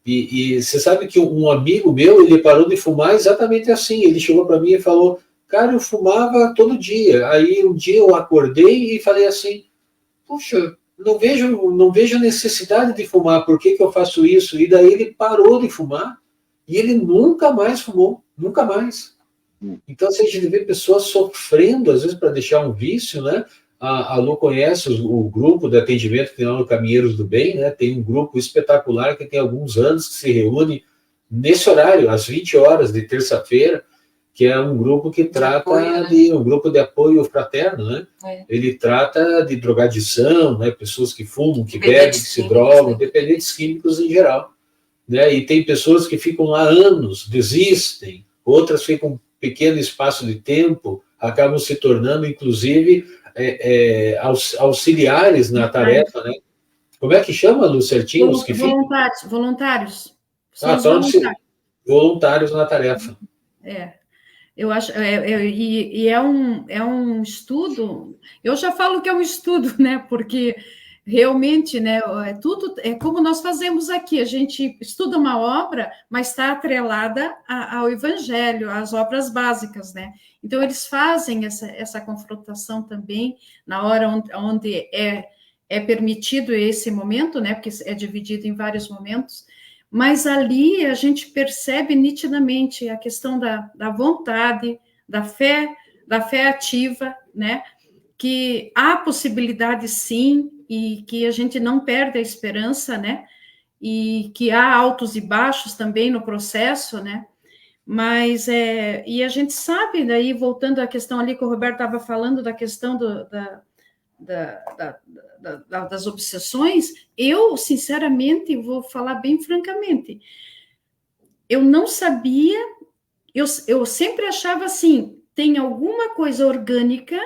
E você sabe que um amigo meu, ele parou de fumar exatamente assim. Ele chegou para mim e falou, cara, eu fumava todo dia. Aí um dia eu acordei e falei assim, puxa, não vejo necessidade de fumar, por que eu faço isso? E daí ele parou de fumar e ele nunca mais fumou, nunca mais. Então, se a gente vê pessoas sofrendo, às vezes, para deixar um vício, né? A Lu conhece o grupo de atendimento que tem lá no Caminheiros do Bem, né? Tem um grupo espetacular que tem alguns anos que se reúne nesse horário, às 20 horas de terça-feira, que é um grupo que trata um grupo de apoio fraterno, né? Ele trata de drogadição, né? Pessoas que fumam, que bebem, que se drogam, dependentes químicos em geral, né? E tem pessoas que ficam lá anos, desistem, outras ficam um pequeno espaço de tempo, acabam se tornando, inclusive, auxiliares na tarefa, né? Como é que chama, Lu, certinho? Os que voluntários. Voluntários na tarefa. Eu acho, e é um estudo, eu já falo que é um estudo, né? Porque realmente, né? Tudo é como nós fazemos aqui, a gente estuda uma obra, mas está atrelada ao Evangelho, às obras básicas, né? Então, eles fazem essa confrontação também na hora onde é permitido esse momento, né? Porque é dividido em vários momentos. Mas ali a gente percebe nitidamente a questão da vontade, da fé ativa, né? Que há possibilidade sim, e que a gente não perde a esperança, né? E que há altos e baixos também no processo, né? Mas, e a gente sabe, daí, voltando à questão ali que o Roberto estava falando, da questão das obsessões, eu, sinceramente, vou falar bem francamente, eu não sabia, eu sempre achava assim, tem alguma coisa orgânica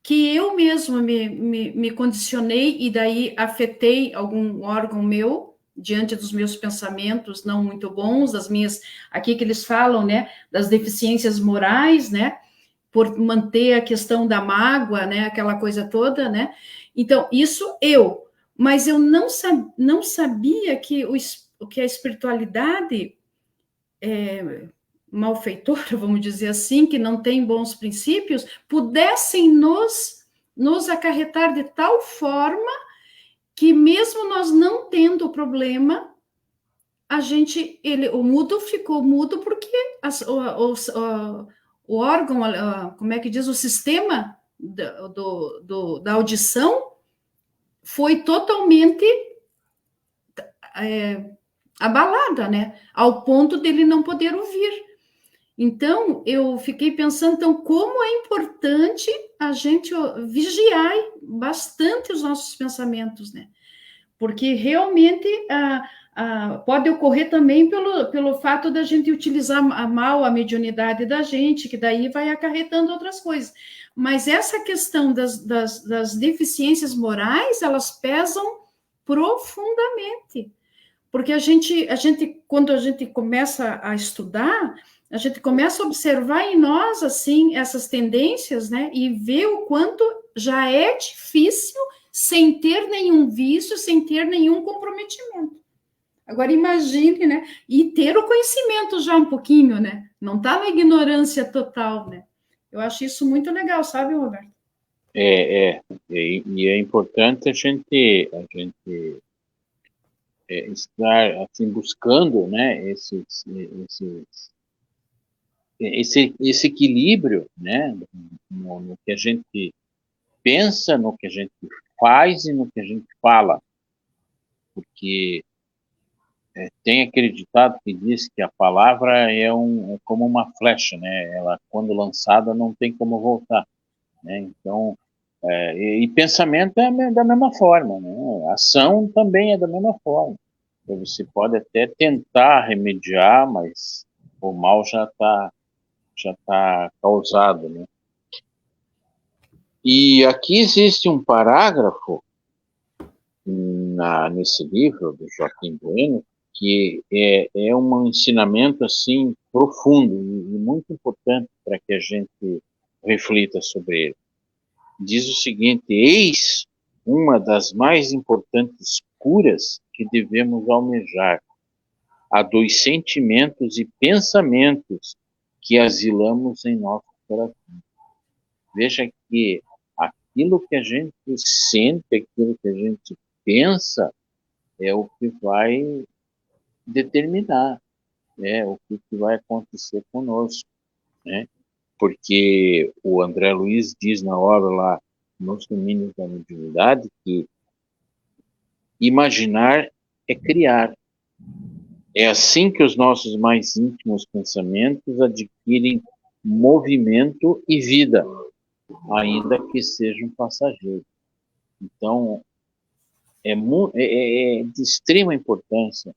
que eu mesma me condicionei e daí afetei algum órgão meu, diante dos meus pensamentos não muito bons, das minhas, aqui que eles falam, né, das deficiências morais, né, por manter a questão da mágoa, né, aquela coisa toda, né? Então, isso mas eu não sabia que a espiritualidade malfeitora, vamos dizer assim, que não tem bons princípios, pudessem nos acarretar de tal forma que mesmo nós não tendo problema, o mudo ficou mudo porque o órgão, como é que diz, o sistema da audição foi totalmente abalada, né? Ao ponto dele não poder ouvir. Então, eu fiquei pensando, então, como é importante a gente vigiar bastante os nossos pensamentos, né? Porque realmente pode ocorrer também pelo fato da gente utilizar mal a mediunidade da gente, que daí vai acarretando outras coisas. Mas essa questão das deficiências morais, elas pesam profundamente. Porque quando a gente começa a estudar, a gente começa a observar em nós, assim, essas tendências, né? E ver o quanto já é difícil sem ter nenhum vício, sem ter nenhum comprometimento. Agora, imagine, né? E ter o conhecimento já um pouquinho, né? Não está na ignorância total, né? Eu acho isso muito legal, sabe, Roberto? E é importante a gente estar assim buscando, né, esse equilíbrio, né, no que a gente pensa, no que a gente faz e no que a gente fala, porque tem aquele ditado que diz que a palavra é como uma flecha, né, ela quando lançada não tem como voltar, né, então e pensamento é da mesma forma, né, ação também é da mesma forma. Então, você pode até tentar remediar, mas o mal já tá causado, né? E aqui existe um parágrafo nesse livro do Joaquim Bueno que é um ensinamento assim profundo e muito importante para que a gente reflita sobre ele. Diz o seguinte: eis uma das mais importantes curas que devemos almejar, a dos sentimentos e pensamentos que asilamos em nosso coração. Veja que aquilo que a gente sente, aquilo que a gente pensa, é o que vai determinar, né, o que vai acontecer conosco, né? Porque o André Luiz diz na obra lá, Nos Domínios da Mediunidade, que imaginar é criar. É assim que os nossos mais íntimos pensamentos adquirem movimento e vida, ainda que sejam passageiros. Então, é de extrema importância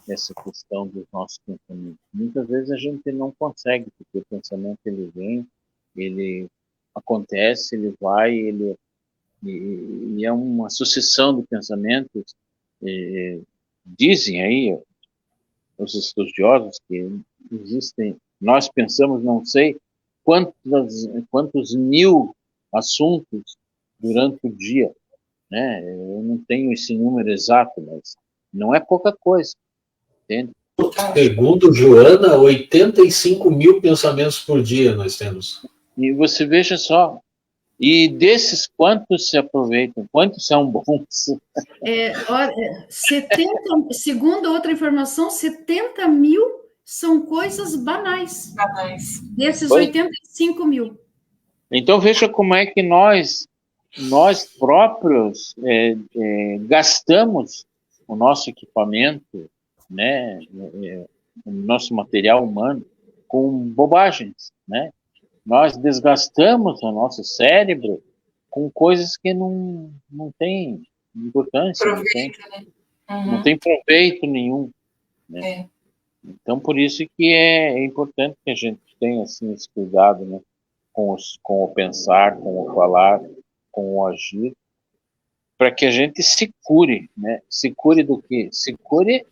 essa questão dos nossos pensamentos. Muitas vezes a gente não consegue, porque o pensamento ele vem, ele acontece, ele vai, ele é uma sucessão de pensamentos. Dizem aí os estudiosos que existem, nós pensamos não sei quantos mil assuntos durante o dia, né? Eu não tenho esse número exato, mas não é pouca coisa, entende? Segundo Joana, 85 mil pensamentos por dia nós temos. E você veja só, e desses quantos se aproveitam, quantos são bons? Olha, 70, segundo outra informação, 70 mil são coisas banais. Desses 85 mil. Então veja como é que nós próprios gastamos o nosso equipamento, né, o nosso material humano com bobagens, né? Nós desgastamos o nosso cérebro com coisas que não têm importância, não tem proveito nenhum, né? Então por isso que é importante que a gente tenha assim esse cuidado, né, com o pensar, com o falar, com o agir, para que a gente se cure, né? Se cure do quê? Se cure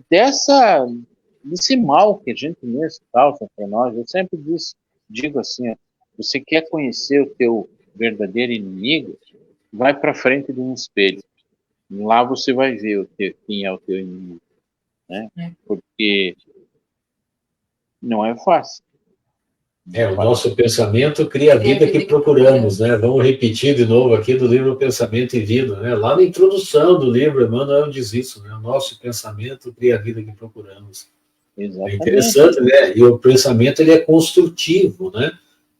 desse mal que a gente mesmo causa para nós. Eu sempre digo assim, ó, você quer conhecer o teu verdadeiro inimigo, vai para frente de um espelho. Lá você vai ver quem é o teu inimigo, né? Porque não é fácil. O nosso pensamento cria a vida que procuramos, né? Vamos repetir de novo aqui do livro Pensamento e Vida, né? Lá na introdução do livro, Emmanuel diz isso, né? O nosso pensamento cria a vida que procuramos. Exatamente. É interessante, né? E o pensamento, ele é construtivo, né?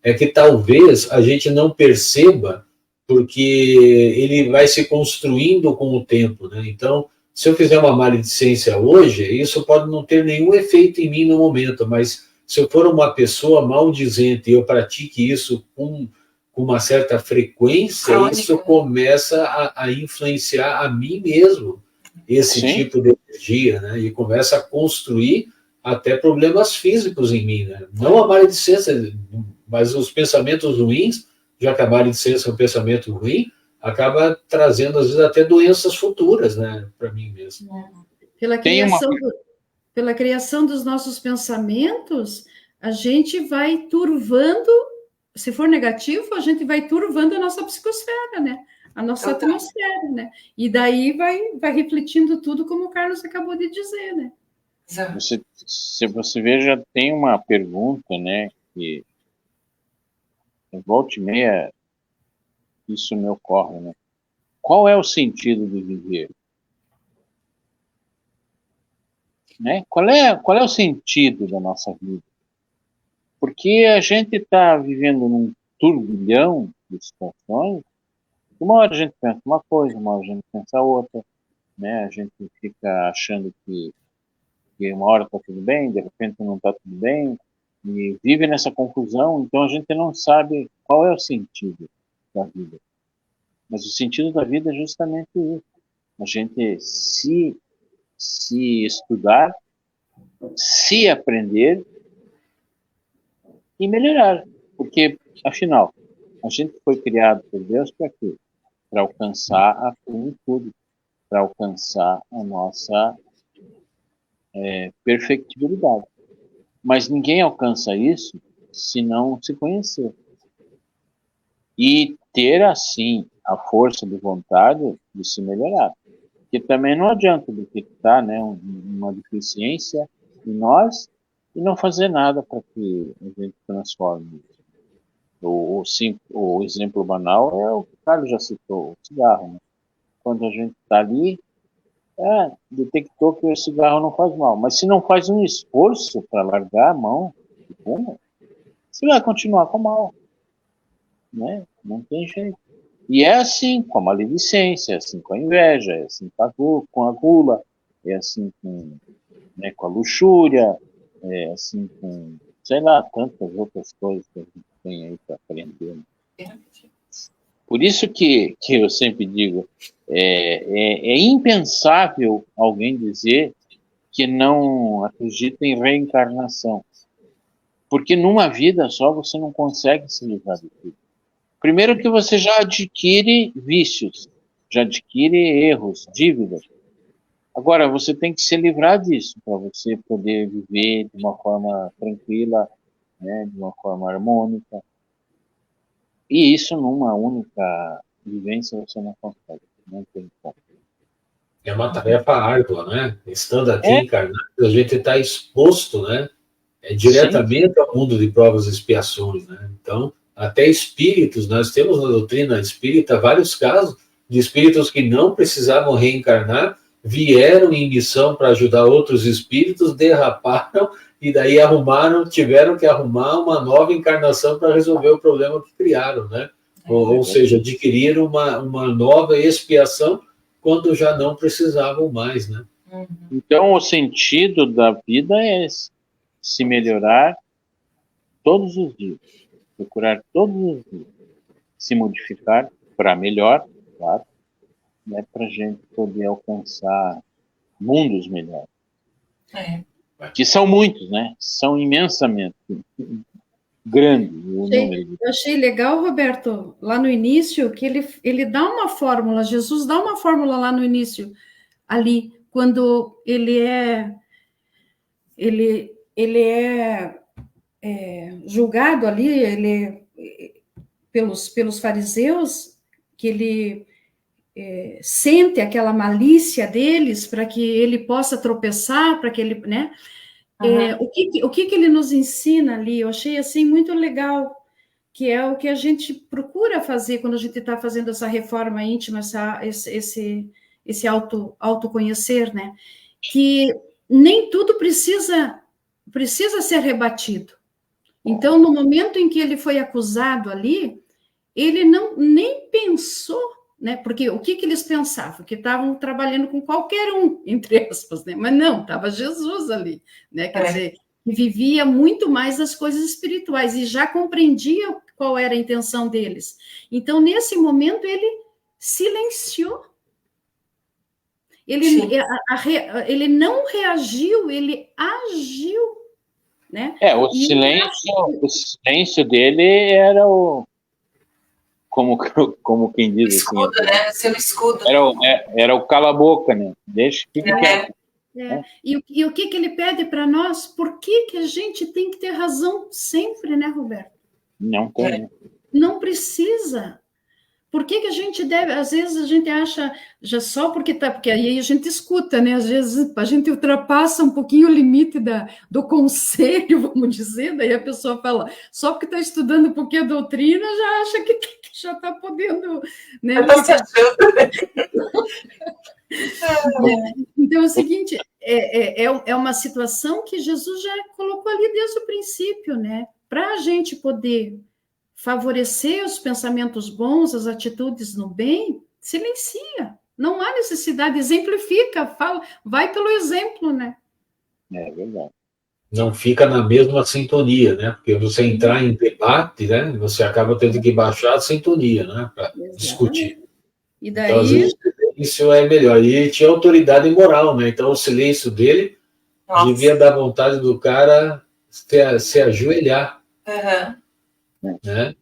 É que talvez a gente não perceba, porque ele vai se construindo com o tempo, né? Então, se eu fizer uma maledicência hoje, isso pode não ter nenhum efeito em mim no momento, mas se eu for uma pessoa maldizente e eu pratique isso com uma certa frequência, isso começa a influenciar a mim mesmo, esse tipo de energia, né? E começa a construir até problemas físicos em mim, né? Não a maledicência, mas os pensamentos ruins, já que a maledicência é um pensamento ruim, acaba trazendo, às vezes, até doenças futuras, né? Para mim mesmo. Pela criação dos nossos pensamentos, a gente vai turvando, se for negativo, a gente vai turvando a nossa psicosfera, né? A nossa atmosfera, né? E daí vai refletindo tudo, como o Carlos acabou de dizer, né? Se você veja, tem uma pergunta, né, que volta e meia isso me ocorre, né? Qual é o sentido de viver? Né? Qual é o sentido da nossa vida? Porque a gente está vivendo num turbilhão de situações. Uma hora a gente pensa uma coisa, uma hora a gente pensa outra, né? A gente fica achando que uma hora está tudo bem, de repente não está tudo bem, e vive nessa confusão, então a gente não sabe qual é o sentido da vida. Mas o sentido da vida é justamente isso. A gente se estudar, se aprender e melhorar. Porque, afinal, a gente foi criado por Deus para quê? Para alcançar a plenitude, para alcançar a nossa perfectibilidade. Mas ninguém alcança isso se não se conhecer. E ter, assim, a força de vontade de se melhorar. Porque também não adianta detectar, né, uma deficiência em nós e não fazer nada para que a gente transforme. O exemplo banal é o que o Carlos já citou, o cigarro. Né? Quando a gente está ali, detectou que o cigarro não faz mal. Mas se não faz um esforço para largar a mão de fumo, você vai continuar com mal. Né? Não tem jeito. E é assim com a maledicência, é assim com a inveja, é assim com a gula, é assim com a luxúria, é assim com, sei lá, tantas outras coisas que a gente tem aí para aprender. Né? Por isso que eu sempre digo, é impensável alguém dizer que não acredita em reencarnação. Porque numa vida só você não consegue se livrar de tudo. Primeiro que você já adquire vícios, já adquire erros, dívidas. Agora, você tem que se livrar disso para você poder viver de uma forma tranquila, né, de uma forma harmônica. E isso numa única vivência você não consegue, não tem como. É uma tarefa árdua, né? Estando aqui encarnado, a gente está exposto, né? Diretamente ao mundo de provas e expiações, né? Então, até espíritos, nós temos na doutrina espírita vários casos de espíritos que não precisavam reencarnar, vieram em missão para ajudar outros espíritos, derraparam e daí tiveram que arrumar uma nova encarnação para resolver o problema que criaram, né? Ou seja, adquiriram uma nova expiação quando já não precisavam mais, né? Então, o sentido da vida é se melhorar todos os dias, procurar todos os dias, se modificar para melhor, claro, né, para a gente poder alcançar mundos melhores. Que são muitos, né? São imensamente grandes. Eu achei legal, Roberto, lá no início, que ele dá uma fórmula, Jesus dá uma fórmula lá no início, ali, quando ele é julgado ali, pelos fariseus, que ele sente aquela malícia deles para que ele possa tropeçar, para que ele, né? O que ele nos ensina ali? Eu achei assim muito legal, que é o que a gente procura fazer quando a gente está fazendo essa reforma íntima, esse autoconhecer, né? Que nem tudo precisa ser rebatido. Então, no momento em que ele foi acusado ali, ele nem pensou, né? Porque o que eles pensavam? Que estavam trabalhando com qualquer um, entre aspas, né? Mas não, estava Jesus ali, né? Quer dizer, que vivia muito mais das coisas espirituais e já compreendia qual era a intenção deles. Então, nesse momento, ele silenciou. Ele não reagiu, ele agiu, né? O silêncio dele era como quem diz escudo, assim, né? Seu escudo. Era o cala-boca, né? Deixa que quieto. E o que ele pede para nós? Por que a gente tem que ter razão sempre, né, Roberto? Não tem. Não precisa. Por que que a gente deve, às vezes a gente acha, já só porque tá, porque aí a gente escuta, né? Às vezes a gente ultrapassa um pouquinho o limite do conselho, vamos dizer, daí a pessoa fala, só porque está estudando um pouquinho a doutrina, já acha que já está podendo, né? Então é o seguinte, é uma situação que Jesus já colocou ali desde o princípio, né? Para a gente poder favorecer os pensamentos bons, as atitudes no bem, silencia. Não há necessidade, exemplifica, fala, vai pelo exemplo, né? É verdade. Não fica na mesma sintonia, né? Porque você entrar em debate, né? Você acaba tendo que baixar a sintonia, né? Para discutir. E daí... Então, às vezes, o silêncio é melhor. E ele tinha autoridade moral, né? Então, o silêncio dele devia dar vontade do cara se ajoelhar. Né?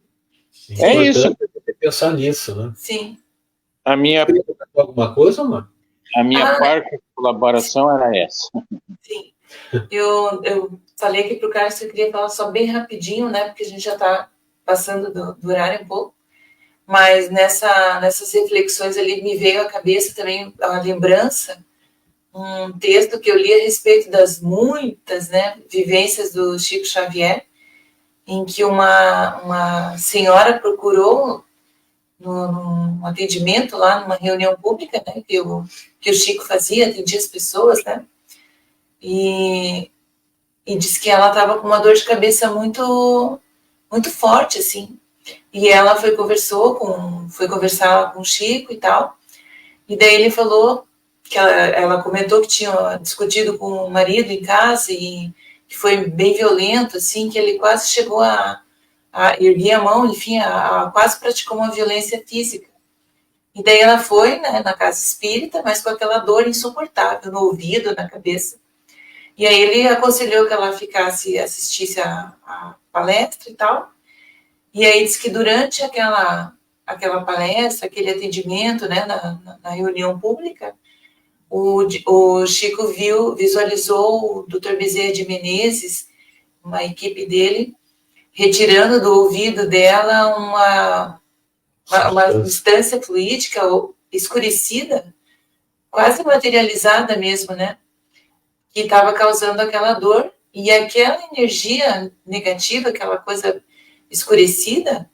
É isso. Pensar nisso, né? Sim. Alguma coisa, mano? A minha parte de colaboração era essa. Sim. Eu falei aqui para o Carlos que eu queria falar só bem rapidinho, né? Porque a gente já está passando do horário um pouco. Mas nessas reflexões ali me veio à cabeça também a lembrança, um texto que eu li a respeito das muitas, né, vivências do Chico Xavier, em que uma senhora procurou num atendimento lá, numa reunião pública, né, que o Chico fazia, atendia as pessoas, né, e disse que ela estava com uma dor de cabeça muito, muito forte, assim, e ela foi conversar com o Chico e tal, e daí ele falou que ela comentou que tinha discutido com o marido em casa e que foi bem violento, assim, que ele quase chegou a erguer a mão, enfim, quase praticou uma violência física. E daí ela foi, né, na casa espírita, mas com aquela dor insuportável no ouvido, na cabeça. E aí ele aconselhou que ela assistisse a palestra e tal. E aí disse que durante aquela palestra, aquele atendimento, né, na reunião pública, o Chico visualizou o Dr. Bezerra de Menezes, uma equipe dele, retirando do ouvido dela uma substância fluídica escurecida, quase materializada mesmo, né? Que estava causando aquela dor, e aquela energia negativa, aquela coisa escurecida,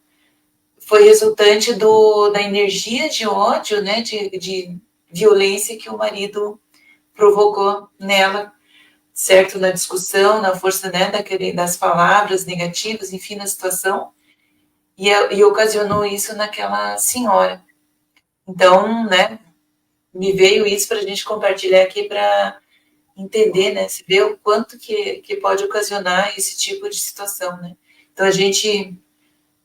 foi resultante da energia de ódio, né, de violência que o marido provocou nela, certo? Na discussão, na força, né, das palavras negativas, enfim, na situação, e ocasionou isso naquela senhora. Então, né, me veio isso para a gente compartilhar aqui para entender, né, se ver o quanto que pode ocasionar esse tipo de situação, né. Então, a gente,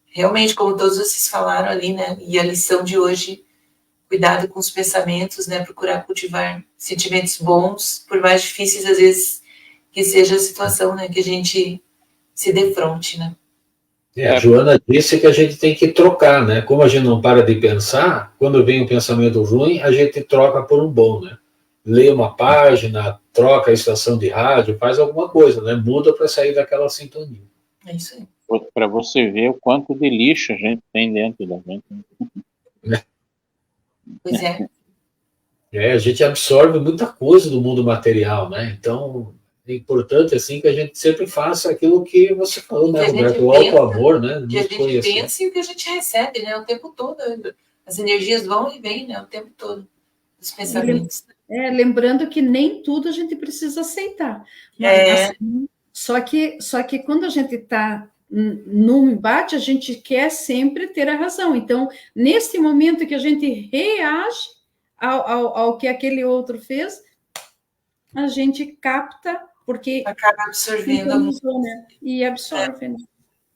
realmente, como todos vocês falaram ali, né, e a lição de hoje, cuidado com os pensamentos, né, procurar cultivar sentimentos bons, por mais difíceis, às vezes, que seja a situação, né, que a gente se defronte, né. A Joana disse que a gente tem que trocar, né? Como a gente não para de pensar, quando vem um pensamento ruim, a gente troca por um bom, né? Lê uma página, troca a estação de rádio, faz alguma coisa, né? Muda para sair daquela sintonia. É isso aí. Para você ver o quanto de lixo a gente tem dentro da gente. Pois é. A gente absorve muita coisa do mundo material, né? Então, é importante, assim, que a gente sempre faça aquilo que você falou, né, Roberto? O auto-amor, né? Que a gente pensa e o que a gente recebe, né? O tempo todo. As energias vão e vêm, né? O tempo todo. Os pensamentos. Lembrando que nem tudo a gente precisa aceitar. Mas, assim, só que quando a gente está num embate, a gente quer sempre ter a razão. Então, nesse momento que a gente reage ao que aquele outro fez, a gente capta, porque acaba absorvendo, né? E absorve,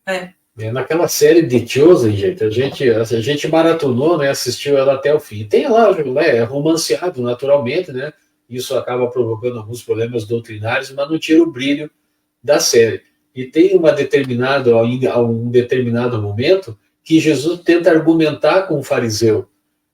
né? Naquela série de Chosen, gente, a gente maratonou, né, assistiu ela até o fim. Tem lá, né, é romanceado naturalmente, né? Isso acaba provocando alguns problemas doutrinários, mas não tira o brilho da série. E tem um determinado momento que Jesus tenta argumentar com o fariseu.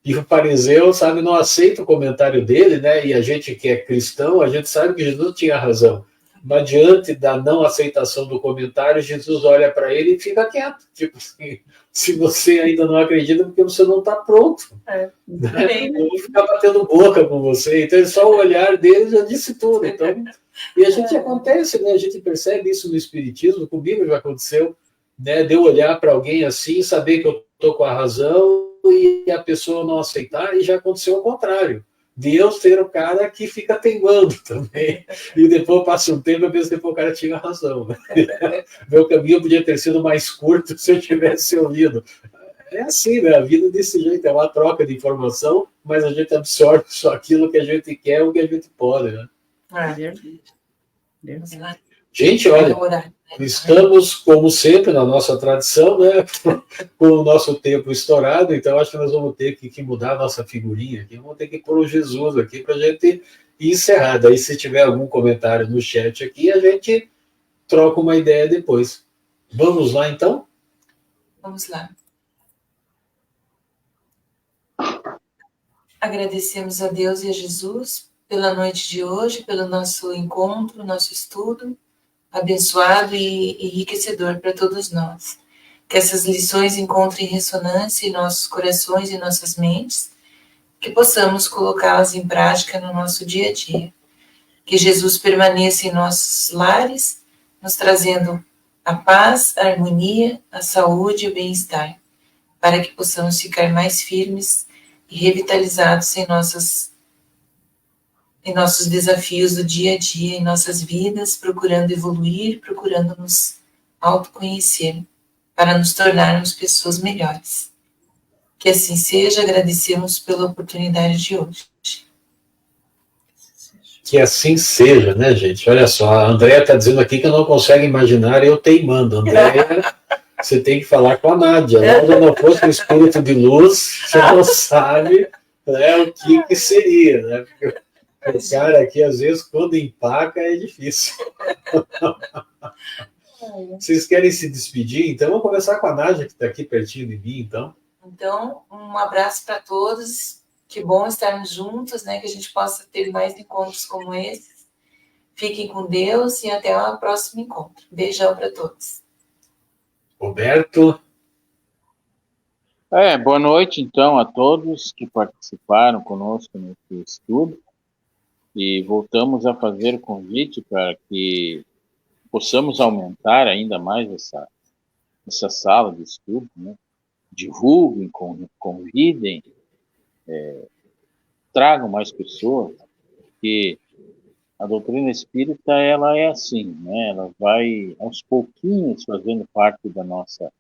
E o fariseu, não aceita o comentário dele, né? E a gente que é cristão, a gente sabe que Jesus tinha razão. Mas diante da não aceitação do comentário, Jesus olha para ele e fica quieto. Tipo assim, se você ainda não acredita, porque você não está pronto. Né? Eu vou ficar batendo boca com você. Então, só o olhar dele já disse tudo. Então, e a gente acontece, né? A gente percebe isso no Espiritismo, comigo já aconteceu, né? De eu olhar para alguém assim, saber que eu estou com a razão e a pessoa não aceitar, e já aconteceu ao contrário. De eu ser o cara que fica teimando também. E depois passa um tempo, eu penso que o cara tinha razão. Né? Meu caminho podia ter sido mais curto se eu tivesse ouvido. É assim, né? A vida desse jeito, é uma troca de informação, mas a gente absorve só aquilo que a gente quer ou que a gente pode, né? Gente, olha, estamos, como sempre, na nossa tradição, né? Com o nosso tempo estourado, então acho que nós vamos ter que mudar a nossa figurinha aqui, vamos ter que pôr o Jesus aqui para a gente encerrar. Daí, se tiver algum comentário no chat aqui, a gente troca uma ideia depois. Vamos lá, então? Vamos lá. Agradecemos a Deus e a Jesus pela noite de hoje, pelo nosso encontro, nosso estudo, abençoado e enriquecedor para todos nós. Que essas lições encontrem ressonância em nossos corações e nossas mentes, que possamos colocá-las em prática no nosso dia a dia. Que Jesus permaneça em nossos lares, nos trazendo a paz, a harmonia, a saúde e o bem-estar, para que possamos ficar mais firmes e revitalizados em nossos desafios do dia a dia, em nossas vidas, procurando evoluir, procurando nos autoconhecer, para nos tornarmos pessoas melhores. Que assim seja, agradecemos pela oportunidade de hoje. Que assim seja, né, gente? Olha só, a Andréia está dizendo aqui que não consegue imaginar eu teimando. Andréia, você tem que falar com a Nádia. Nádia não fosse um espírito de luz, você não sabe, né, o que seria, né? Porque o cara aqui, às vezes, quando empaca, é difícil. Vocês querem se despedir? Então, vamos começar com a Nádia, que está aqui pertinho de mim, então. Então, um abraço para todos. Que bom estarmos juntos, né? Que a gente possa ter mais encontros como esses. Fiquem com Deus e até o próximo encontro. Beijão para todos. Roberto. Boa noite, então, a todos que participaram conosco nesse estudo. E voltamos a fazer o convite para que possamos aumentar ainda mais essa sala de estudo, né? Divulguem, convidem, tragam mais pessoas, porque a doutrina espírita, ela é assim, né? Ela vai aos pouquinhos fazendo parte da nossa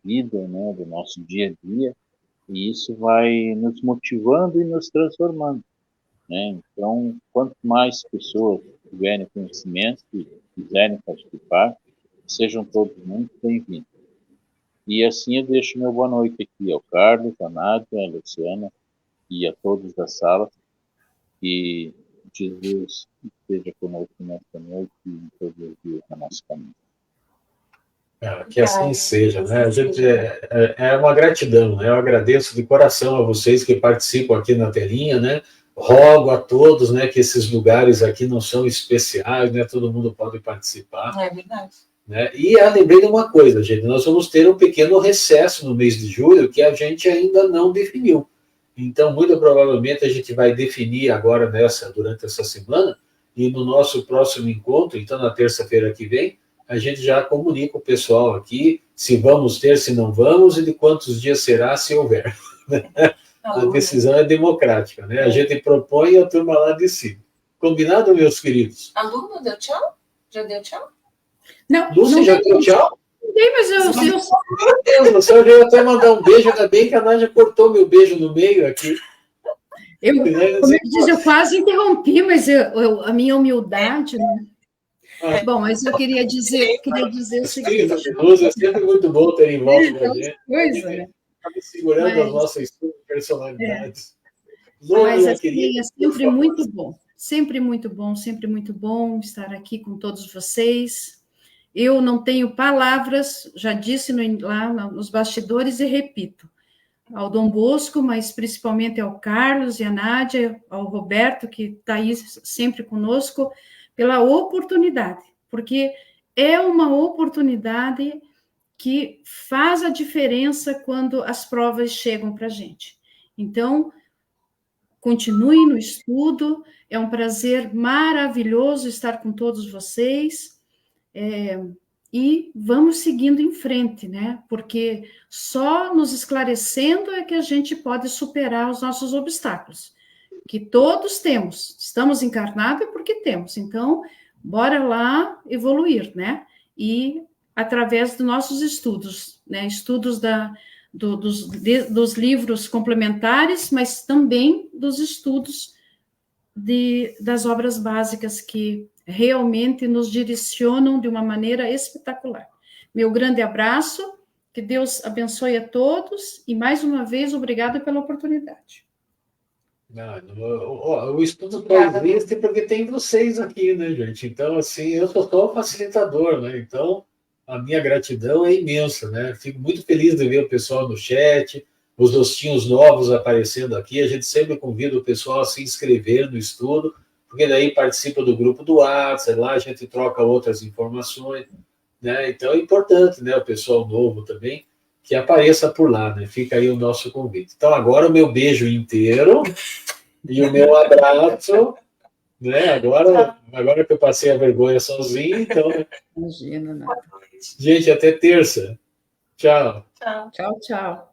vida, né? Do nosso dia a dia, e isso vai nos motivando e nos transformando, né? Então, quanto mais pessoas tiverem conhecimento e quiserem participar, sejam todos muito bem-vindos. E assim eu deixo meu boa noite aqui ao Carlos, a Nádia, a Luciana e a todos da sala. Que Jesus esteja conosco nesta noite e em todos os dias na nossa caminho. Que assim seja, né? A gente é uma gratidão, né? Eu agradeço de coração a vocês que participam aqui na telinha, né? Rogo a todos, né, que esses lugares aqui não são especiais, né? Todo mundo pode participar. É verdade. Né? E lembrei de uma coisa, gente, nós vamos ter um pequeno recesso no mês de julho que a gente ainda não definiu. Então, muito provavelmente, a gente vai definir agora durante essa semana, e no nosso próximo encontro, então na terça-feira que vem, a gente já comunica o pessoal aqui se vamos ter, se não vamos, e de quantos dias será, se houver. A decisão é democrática, né? A gente propõe e a turma lá decide. Combinado, meus queridos? A Lu não deu tchau? Já deu tchau? Não, Lúcia, já deu tchau? Não, mas eu Meu Deus do céu, eu ia até mandar um beijo, ainda bem que a Nádia cortou meu beijo no meio aqui. como eu disse, eu quase interrompi, mas a minha humildade, né? Bom, mas eu queria dizer o seguinte. É sempre muito bom ter em volta da gente. Coisa, né? Acaba segurando as nossas personalidades. Mas assim, é sempre muito bom estar aqui com todos vocês. Eu não tenho palavras, já disse lá nos bastidores e repito, ao Dom Bosco, mas principalmente ao Carlos e à Nádia, ao Roberto, que está aí sempre conosco, pela oportunidade, porque é uma oportunidade que faz a diferença quando as provas chegam para a gente. Então, continue no estudo, é um prazer maravilhoso estar com todos vocês, e vamos seguindo em frente, né? Porque só nos esclarecendo é que a gente pode superar os nossos obstáculos, que todos temos. Estamos encarnados porque temos. Então, bora lá evoluir, né? E através dos nossos estudos, né? Estudos dos livros complementares, mas também dos estudos das obras básicas que realmente nos direcionam de uma maneira espetacular. Meu grande abraço, que Deus abençoe a todos, e mais uma vez, obrigada pela oportunidade. O estudo só existe porque tem vocês aqui, né, gente? Então, assim, eu sou só o facilitador, né? Então, a minha gratidão é imensa, né? Fico muito feliz de ver o pessoal no chat, os rostinhos novos aparecendo aqui. A gente sempre convida o pessoal a se inscrever no estudo, porque daí participa do grupo do WhatsApp, lá a gente troca outras informações, né? Então é importante, né, o pessoal novo também, que apareça por lá, né? Fica aí o nosso convite. Então agora o meu beijo inteiro e o meu abraço, né? Agora que eu passei a vergonha sozinho, então... Imagina, né? Gente, até terça. Tchau. Tchau. Tchau, tchau.